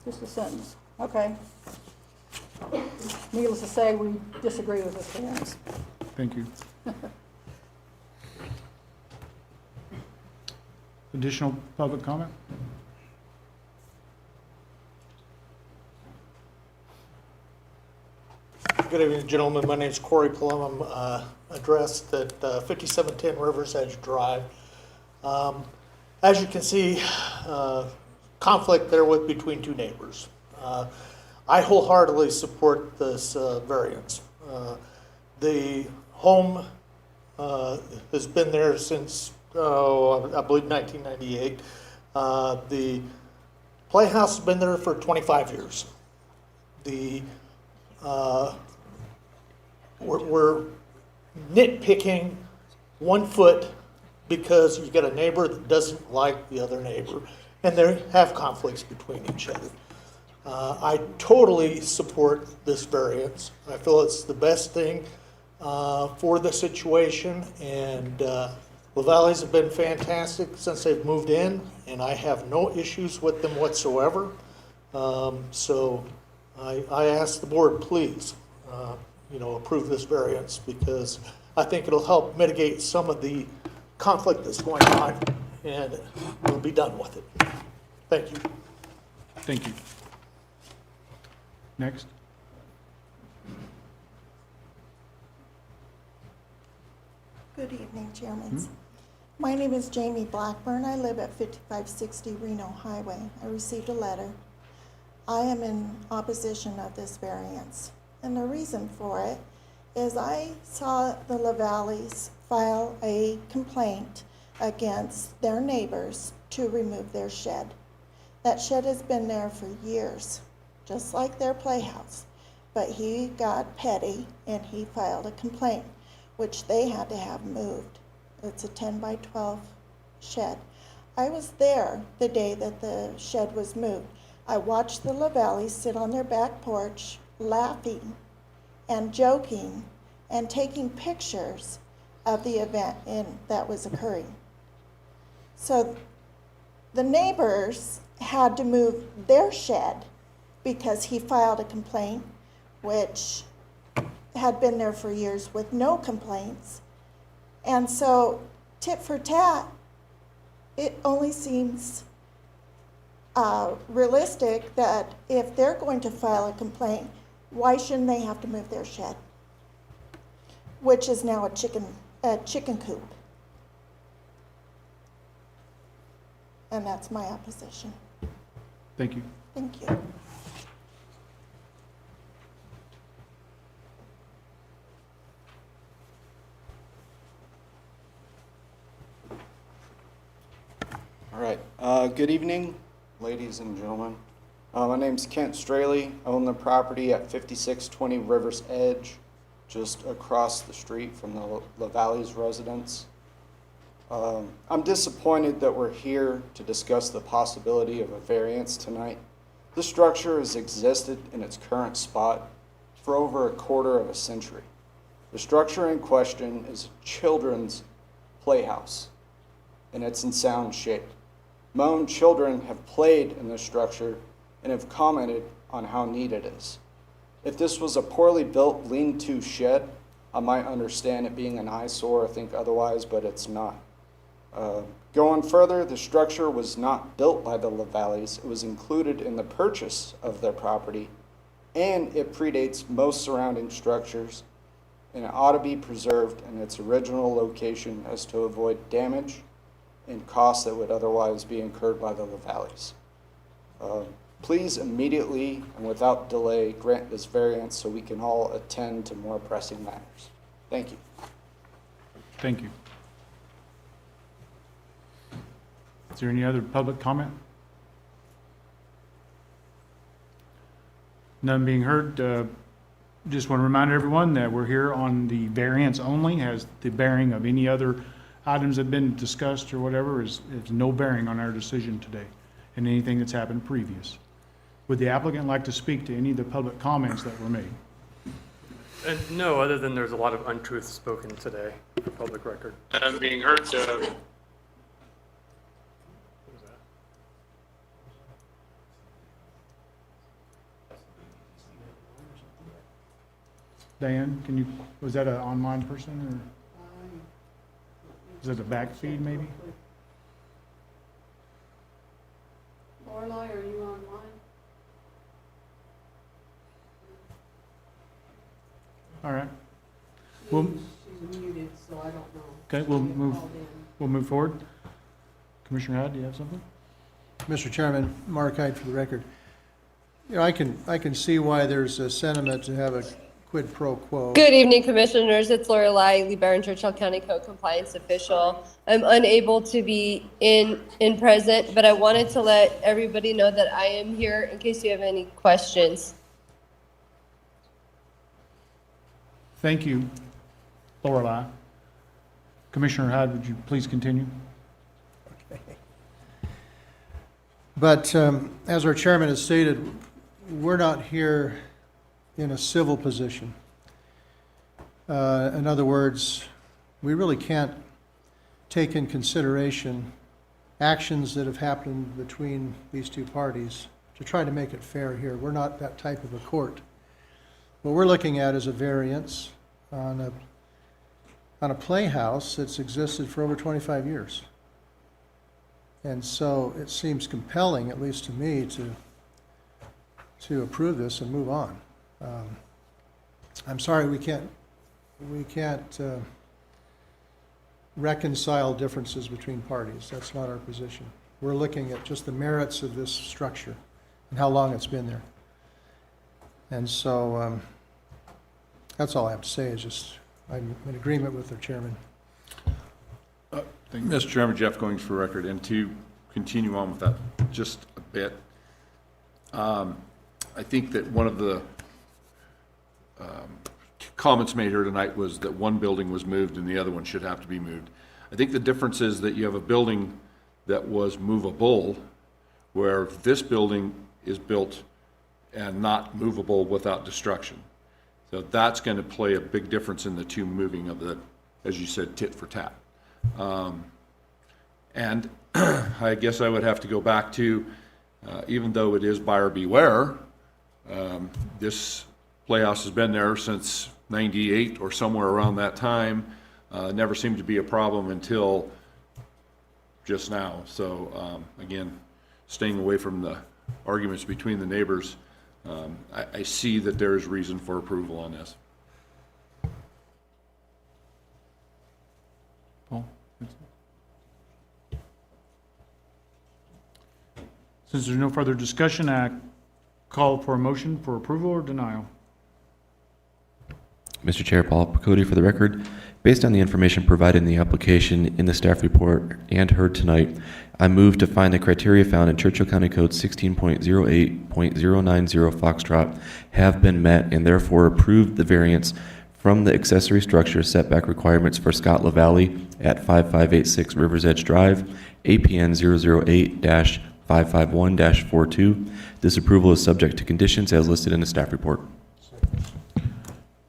just a sentence? Okay. Needless to say, we disagree with this variance. Thank you. Additional public comment? Good evening, gentlemen. My name is Corey Plum. I'm addressed at 5710 Rivers Edge Drive. As you can see, conflict there between 2 neighbors. I wholeheartedly support this variance. The home has been there since, I believe, 1998. The playhouse has been there for 25 years. We're nitpicking 1 foot because you've got a neighbor that doesn't like the other neighbor, and they have conflicts between each other. I totally support this variance. I feel it's the best thing for the situation, and LaValle's have been fantastic since they've moved in, and I have no issues with them whatsoever. So I ask the board, please, approve this variance, because I think it'll help mitigate some of the conflict that's going on, and we'll be done with it. Thank you. Thank you. Next. Good evening, Chairman. My name is Jamie Blackburn. I live at 5560 Reno Highway. I received a letter. I am in opposition of this variance, and the reason for it is I saw the LaValleys file a complaint against their neighbors to remove their shed. That shed has been there for years, just like their playhouse, but he got petty and he filed a complaint, which they had to have moved. It's a 10 by 12 shed. I was there the day that the shed was moved. I watched the LaValleys sit on their back porch laughing and joking and taking pictures of the event that was occurring. So the neighbors had to move their shed because he filed a complaint, which had been there for years with no complaints. And so, tit for tat, it only seems realistic that if they're going to file a complaint, why shouldn't they have to move their shed, which is now a chicken coop? And that's my opposition. Thank you. Thank you. All right. Good evening, ladies and gentlemen. My name's Kent Straley. I own the property at 5620 River's Edge, just across the street from the LaValleys residence. I'm disappointed that we're here to discuss the possibility of a variance tonight. This structure has existed in its current spot for over a quarter of a century. The structure in question is a children's playhouse, and it's in sound shape. My own children have played in this structure and have commented on how neat it is. If this was a poorly built lean-to shed, I might understand it being an eyesore or think otherwise, but it's not. Going further, the structure was not built by the LaValleys. It was included in the purchase of their property, and it predates most surrounding structures, and it ought to be preserved in its original location as to avoid damage and costs that would otherwise be incurred by the LaValleys. Please immediately and without delay grant this variance so we can all attend to more pressing matters. Thank you. Thank you. Is there any other public comment? None being heard. Just want to remind everyone that we're here on the variance only, has the bearing of any other items that have been discussed or whatever is no bearing on our decision today and anything that's happened previous. Would the applicant like to speak to any of the public comments that were made? No, other than there's a lot of untruths spoken today for public record. None being heard. Diane, was that an online person or is it a back feed maybe? Lorelai, are you online? All right. She's muted, so I don't know. Okay, we'll move forward. Commissioner Hyde, do you have something? Mr. Chairman, Mark Hyde for the record. I can see why there's a sentiment to have a quid pro quo. Good evening, Commissioners. It's Lorelai LeBaron, Churchill County Code Compliance Official. I'm unable to be in present, but I wanted to let everybody know that I am here in case you have any questions. Thank you, Lorelai. Commissioner Hyde, would you please continue? Okay. But as our chairman has stated, we're not here in a civil position. In other words, we really can't take in consideration actions that have happened between these two parties to try to make it fair here. We're not that type of a court. what we're looking at is a variance on a playhouse that's existed for over 25 years. And so it seems compelling, at least to me, to approve this and move on. I'm sorry we can't reconcile differences between parties. That's not our position. We're looking at just the merits of this structure and how long it's been there. And so that's all I have to say, is just I'm in agreement with the chairman. Mr. Chairman, Jeff Goings for record, and to continue on with that just a bit, I think that one of the comments made here tonight was that one building was moved and the other one should have to be moved. I think the difference is that you have a building that was movable, where this building is built and not movable without destruction. So that's going to play a big difference in the two moving of the, as you said, tit for tat. And I guess I would have to go back to, even though it is buyer beware, this playhouse has been there since '98 or somewhere around that time. Never seemed to be a problem until just now. So again, staying away from the arguments between the neighbors, I see that there is reason for approval on this. Paul? Since there's no further discussion, I call for a motion for approval or denial. Mr. Chair, Paul Picodi for the record. Based on the information provided in the application, in the staff report, and heard tonight, I move to find the criteria found in Churchill County Code 16.08.090 Foxtrot have been met, and therefore approved the variance from the accessory structure setback requirements for Scott LaValley at 5586 Rivers Edge Drive, APN 008-551-42. This approval is subject to conditions as listed in the staff report.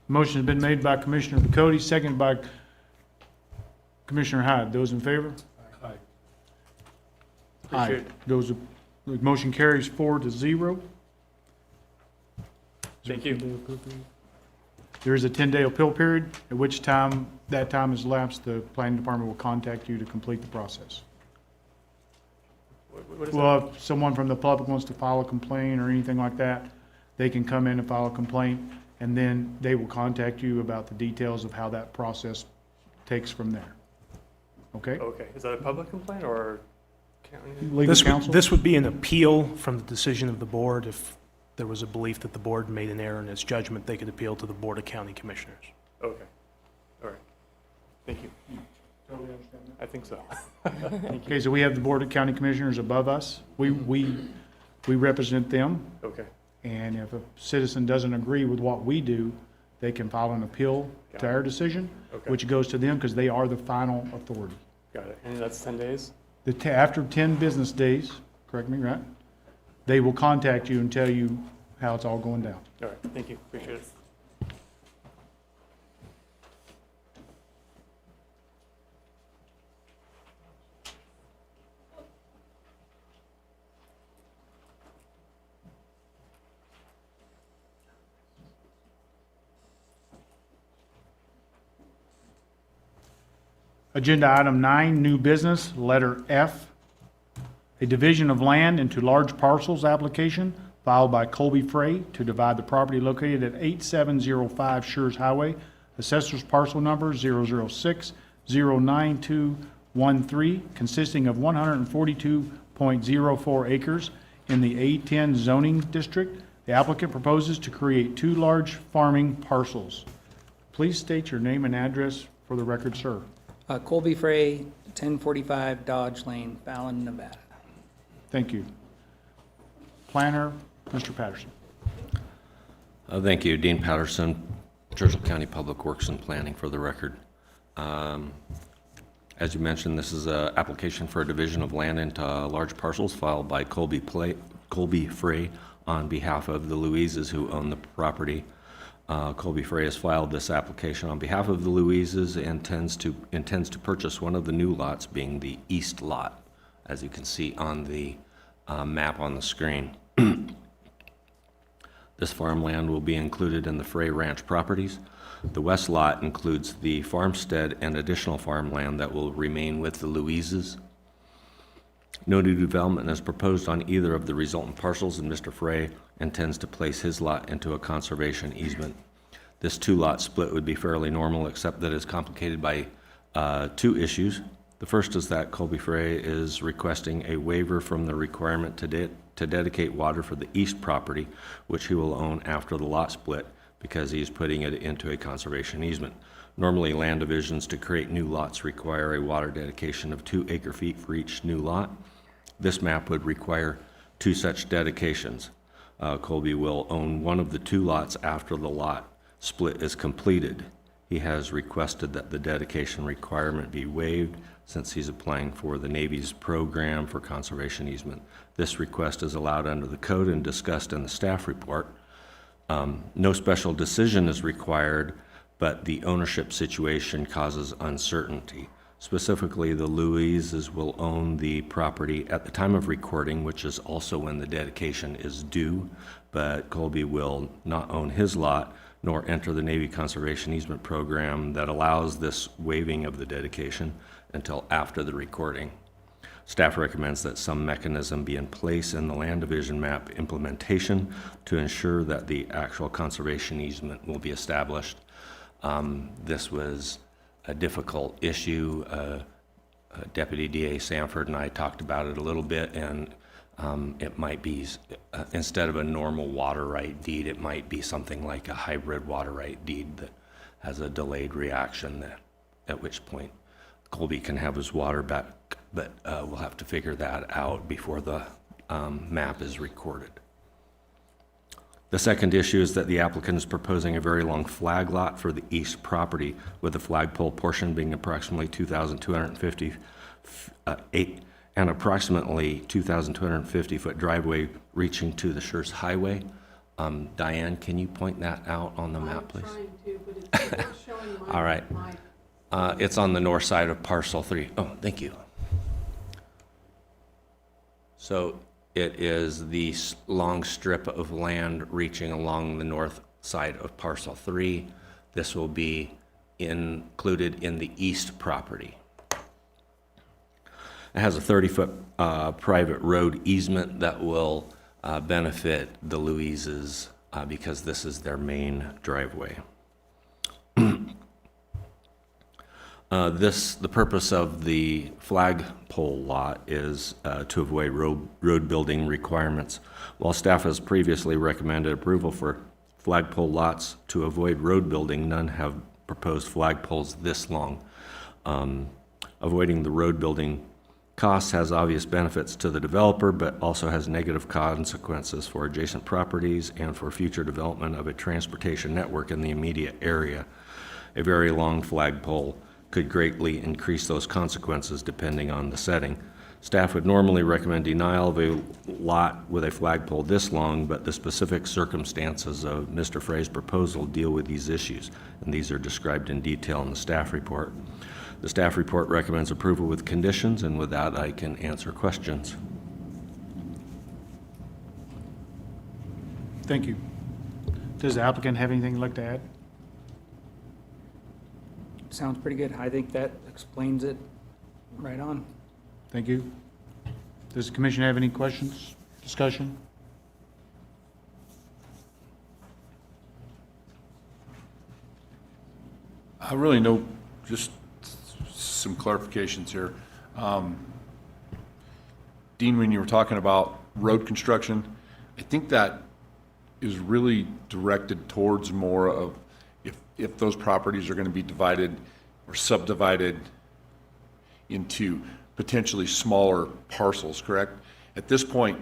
Motion has been made by Commissioner Picodi, seconded by Commissioner Hyde. Those in favor? Aye. Aye. Appreciate it. The motion carries 4-0. Thank you. There is a 10-day appeal period, at which time that time has lapsed, the planning department will contact you to complete the process. What is Well, if someone from the public wants to file a complaint or anything like that, they can come in and file a complaint, and then they will contact you about the details of how that process takes from there. Okay? Okay, is that a public complaint or county? Legal counsel? This would be an appeal from the decision of the board. If there was a belief that the board made an error in its judgment, they could appeal to the Board of County Commissioners. Okay, all right. Thank you. Totally understand that. I think so. Thank you. Okay, so we have the Board of County Commissioners above us. We represent them, Okay, and if a citizen doesn't agree with what we do, they can file an appeal to our decision, Okay. which goes to them because they are the final authority. got it. And that's 10 days? After 10 business days, correct me, right? They will contact you and tell you how it's all going down. All right, thank you, appreciate it. Agenda item 9, new business, letter F. A division of land into large parcels application filed by Colby Frey to divide the property located at 8705 Shores Highway, assessor's parcel number 006-09213, consisting of 142.04 acres in the A10 zoning district. The applicant proposes to create 2 large farming parcels. Please state your name and address for the record, sir. Colby Frey, 1045 Dodge Lane, Fallon, Nevada. Thank you. Planner, Mr. Patterson. Thank you. Dean Patterson, Churchill County Public Works and Planning for the record. As you mentioned, this is an application for a division of land into large parcels filed by Colby Frey on behalf of the Louises who own the property. Colby Frey has filed this application on behalf of the Louises and intends to purchase one of the new lots, being the east lot, as you can see on the map on the screen. The This farmland will be included in the Frey Ranch properties. The west lot includes the farmstead and additional farmland that will remain with the Louises. No new development is proposed on either of the resultant parcels, and Mr. Frey intends to place his lot into a conservation easement. This two-lot split would be fairly normal, except that it's complicated by two issues. The first is that Colby Frey is requesting a waiver from the requirement to dedicate water for the east property, which he will own after the lot split, because he is putting it into a conservation easement. Normally, land divisions to create new lots require a water dedication of 2 acre-feet for each new lot. This map would require 2 such dedications. Colby will own one of the 2 lots after the lot split is completed. He has requested that the dedication requirement be waived since he's applying for the Navy's program for conservation easement. This request is allowed under the code and discussed in the staff report. No special decision is required, but the ownership situation causes uncertainty. Specifically, the Louises will own the property at the time of recording, which is also when the dedication is due, but Colby will not own his lot nor enter the Navy Conservation Easement Program that allows this waiving of the dedication until after the recording. Staff recommends that some mechanism be in place in the land division map implementation to ensure that the actual conservation easement will be established. This was a difficult issue. Deputy DA Sanford and I talked about it a little bit, and it might be, instead of a normal water right deed, it might be something like a hybrid water right deed that has a delayed reaction, at which point Colby can have his water back, but we'll have to figure that out before the map is recorded. The second issue is that the applicant is proposing a very long flag lot for the east property, with the flagpole portion being approximately 2,250 and approximately 2,250-foot driveway reaching to the Schurz Highway. Diane, can you point that out on the map, please? I'm trying to, but it's not showing my. All right. It's on the north side of parcel 3. Oh, thank you. So it is the long strip of land reaching along the north side of parcel 3. This will be included in the east property. It has a 30-foot private road easement that will benefit the Louises because this is their main driveway. The purpose of the flagpole lot is to avoid road building requirements. While staff has previously recommended approval for flagpole lots to avoid road building, none have proposed flagpoles this long. Avoiding the road building costs has obvious benefits to the developer, but also has negative consequences for adjacent properties and for future development of a transportation network in the immediate area. A very long flagpole could greatly increase those consequences depending on the setting. Staff would normally recommend denial of a lot with a flagpole this long, but the specific circumstances of Mr. Frey's proposal deal with these issues, and these are described in detail in the staff report. The staff report recommends approval with conditions, and with that, I can answer questions. Thank you. Does the applicant have anything you'd like to add? Sounds pretty good. I think that explains it right on. Thank you. Does the commission have any questions, discussion? I really know, just some clarifications here. Dean, when you were talking about road construction, I think that is really directed towards more of if those properties are going to be divided or subdivided into potentially smaller parcels, correct? At this point,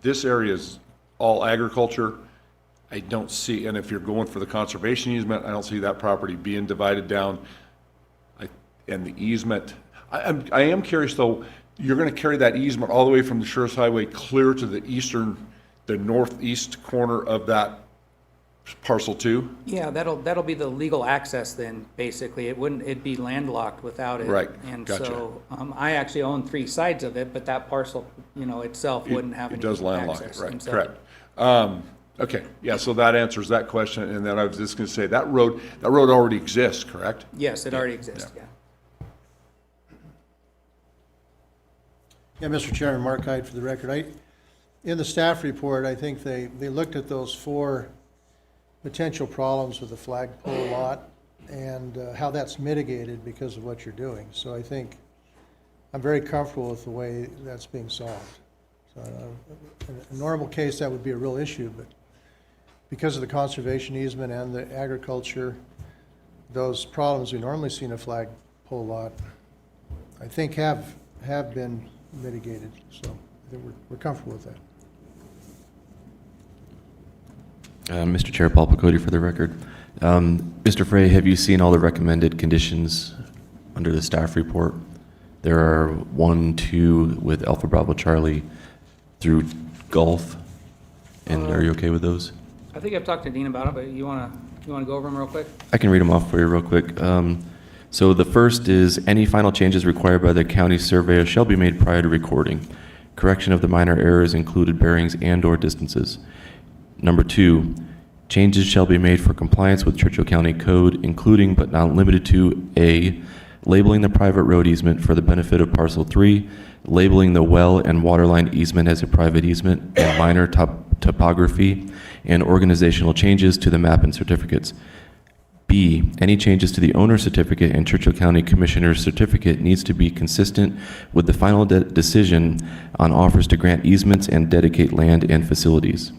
this area is all agriculture. I don't see, and if you're going for the conservation easement, I don't see that property being divided down. And the easement, I am curious though, you're going to carry that easement all the way from the Schurz Highway clear to the northeast corner of that parcel 2? Yeah, that'll be the legal access then, basically. It'd be landlocked without it. Right, And gotcha. so, I actually own 3 sides of it, but that parcel, itself wouldn't have It any does landlock it, access right, inside. correct. Okay, yeah, so that answers that question, and then I was just gonna say, that road already exists, correct? Yes, it already exists, yeah. Yeah, Mr. Chairman, Mark Hyde for the record. In the staff report, I think they looked at those 4 potential problems with the flagpole lot and how that's mitigated because of what you're doing. So I think I'm very comfortable with the way that's being solved. So in a normal case, that would be a real issue, but because of the conservation easement and the agriculture, those problems we normally see in a flagpole lot, I think have been mitigated. So I think we're comfortable with that. Mr. Chair, Paul Picodi for the record. Mr. Frey, have you seen all the recommended conditions under the staff report? There are 1, 2 with Alpha Bravo Charlie through Golf, and are you okay with those? I think I've talked to Dean about it, but you wanna go over them real quick? I can read them off for you real quick. So the first is, any final changes required by the county surveyor shall be made prior to recording. Correction of the minor errors included bearings and/or distances. Number 2, changes shall be made for compliance with Churchill County Code, including but not limited to A, labeling the private road easement for the benefit of parcel 3, labeling the well and waterline easement as a private easement, and minor topography and organizational changes to the map and certificates. B, any changes to the owner's certificate and Churchill County Commissioner's certificate needs to be consistent with the final decision on offers to grant easements and dedicate land and facilities.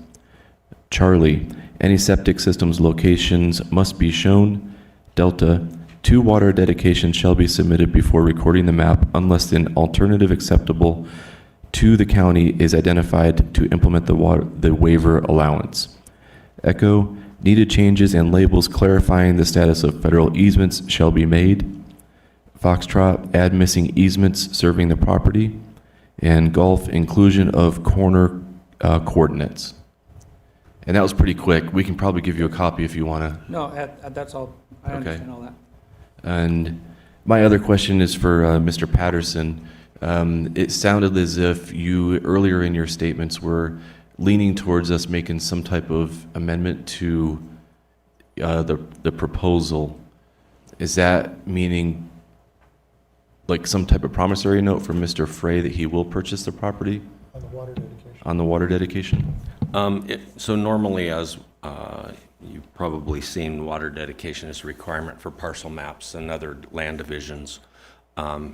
Charlie, any septic systems locations must be shown. Delta, 2 water dedications shall be submitted before recording the map unless an alternative acceptable to the county is identified to implement the waiver allowance. Echo, needed changes and labels clarifying the status of federal easements shall be made. Foxtrot, add missing easements serving the property. And Golf, inclusion of corner coordinates. And that was pretty quick. We can probably give you a copy if you want to. No, that's all, I Okay. understand all that. And my other question is for Mr. Patterson. It sounded as if you, earlier in your statements, were leaning towards us making some type of amendment to the proposal. Is that meaning like some type of promissory note from Mr. Frey that he will purchase the property? On the water dedication. On the water dedication? So normally, as you've probably seen, water dedication is a requirement for parcel maps and other land divisions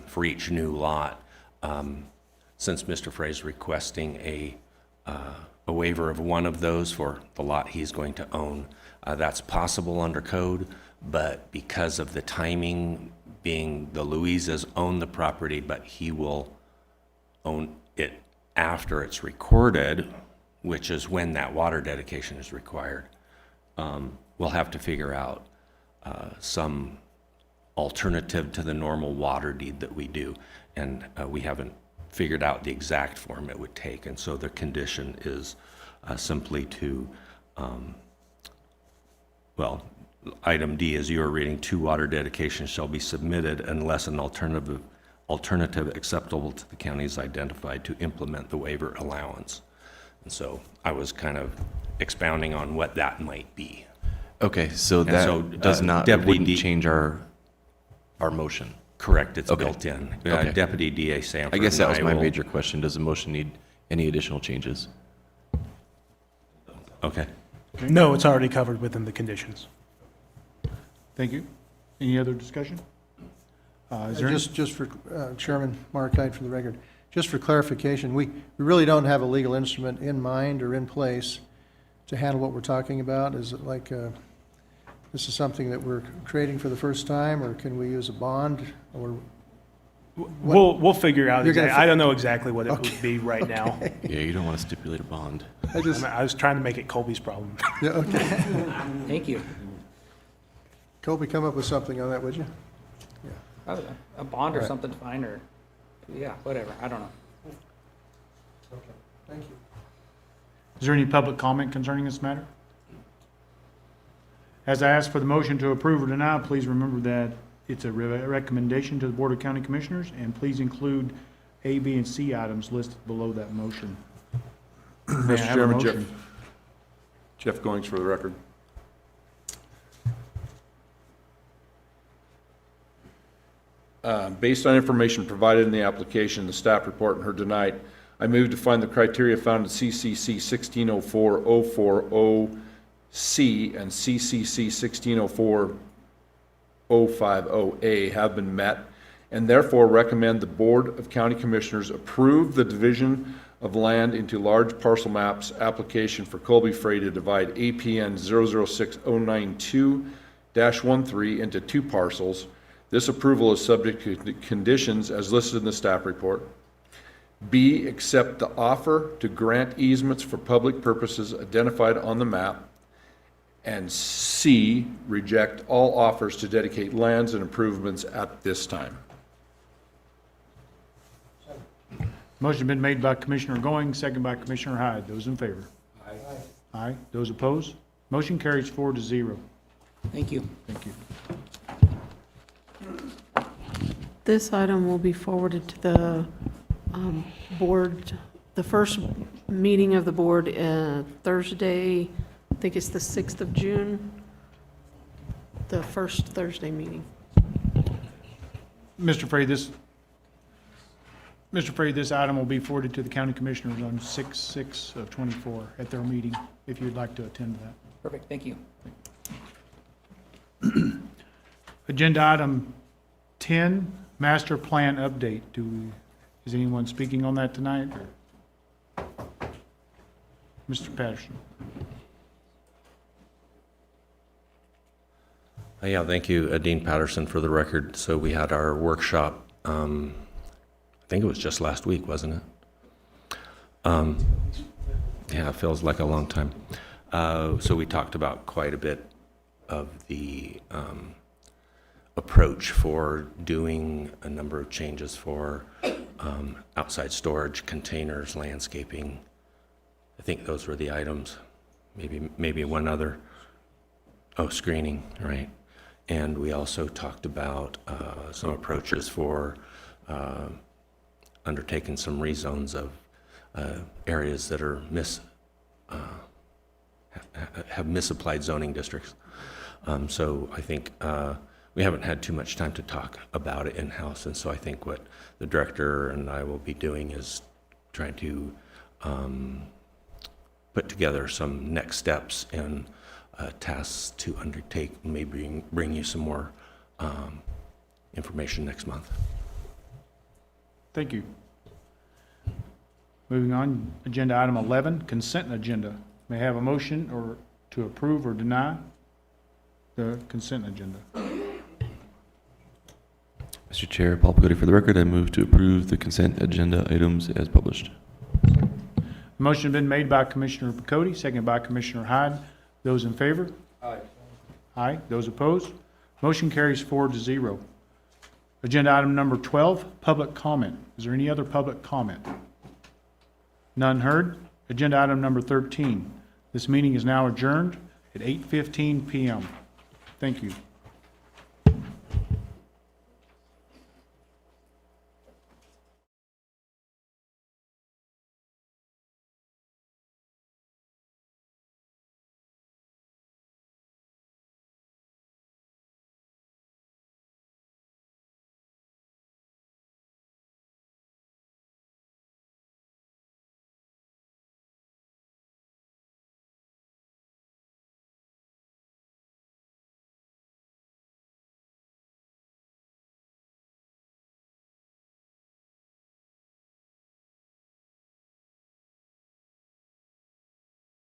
for each new lot. Since Mr. Frey's requesting a waiver of one of those for the lot he's going to own, that's possible under code, but because of the timing being the Louises own the property, but he will own it after it's recorded, which is when that water dedication is required, we'll have to figure out some alternative to the normal water deed that we do. And we haven't figured out the exact form it would take. And so the condition is simply to, well, item D, as you are reading, 2 water dedications shall be submitted unless an alternative acceptable to the county is identified to implement the waiver allowance. And so I was kind of expounding on what that might be. Okay, so that does not, wouldn't change our motion? Correct, it's Okay. built in. Okay. Deputy DA Sanford. I guess that was and my will- major question. Does the motion need any additional changes? Okay. No, it's already covered within the conditions. Thank you. Any other discussion? Is there any- Just for, Chairman Mark Hyde for the record, just for clarification, we really don't have a legal instrument in mind or in place to handle what we're talking about? Is it like, this is something that we're creating for the first time, or can we use a bond, or? We'll figure out. You're gonna I don't know exactly what it would be right now. Yeah, you don't want to stipulate a bond. I was trying to make it Colby's problem. Yeah, okay. Thank you. Colby, come up with something on that, would you? A bond or All right. something's fine, or, yeah, whatever, I don't know. Okay, thank you. Is there any public comment concerning this matter? As I ask for the motion to approve or deny, please remember that it's a recommendation to the Board of County Commissioners, and please include A, B, and C items listed below that motion. May I Mr. have a Chairman, motion? Jeff Goings for the record. Based on information provided in the application, the staff report, and heard tonight, I move to find the criteria found in CCC 1604-040C and CCC 1604-050A have been met, and therefore recommend the Board of County Commissioners approve the division of land into large parcel maps application for Colby Fray to divide APN 006092-13 into 2 parcels. This approval is subject to the conditions as listed in the staff report. B, accept the offer to grant easements for public purposes identified on the map. And C, reject all offers to dedicate lands and improvements at this time. Motion been made by Commissioner Goings, second by Commissioner Hyde. Those in favor? Aye. Aye. Those opposed? Motion carries 4-0. Thank you. Thank you. This item will be forwarded to the board, the first meeting of the board, Thursday, I think it's the 6th of June, the first Thursday meeting. Mr. Frey, this item will be forwarded to the county commissioners on 6/6/24 at their meeting, if you'd like to attend that. Perfect, thank you. Agenda item 10, master plan update. Is anyone speaking on that tonight? Or? Mr. Patterson. Yeah, thank you, Dean Patterson, for the record. So we had our workshop, I think it was just last week, wasn't it? Yeah, it feels like a long time. So we talked about quite a bit of the approach for doing a number of changes for outside storage, containers, landscaping. I think those were the items, maybe one other. Oh, screening, right. And we also talked about some approaches for undertaking some rezones of areas that are have misapplied zoning districts. So I think we haven't had too much time to talk about it in-house, and so I think what the director and I will be doing is trying to put together some next steps and tasks to undertake, maybe bring you some more information next month. Thank you. Moving on, agenda item 11, consent agenda. May I have a motion or to approve or deny the consent agenda? Mr. Chair, Paul Pagodi for the record. I move to approve the consent agenda items as published. Motion has been made by Commissioner Pacody, seconded by Commissioner Hyde. Those in favor? Aye. Aye. Those opposed? Motion carries 4-0. Agenda item number 12, public comment. Is there any other public comment? None heard. Agenda item number 13. This meeting is now adjourned at 8:15 p.m. Thank you.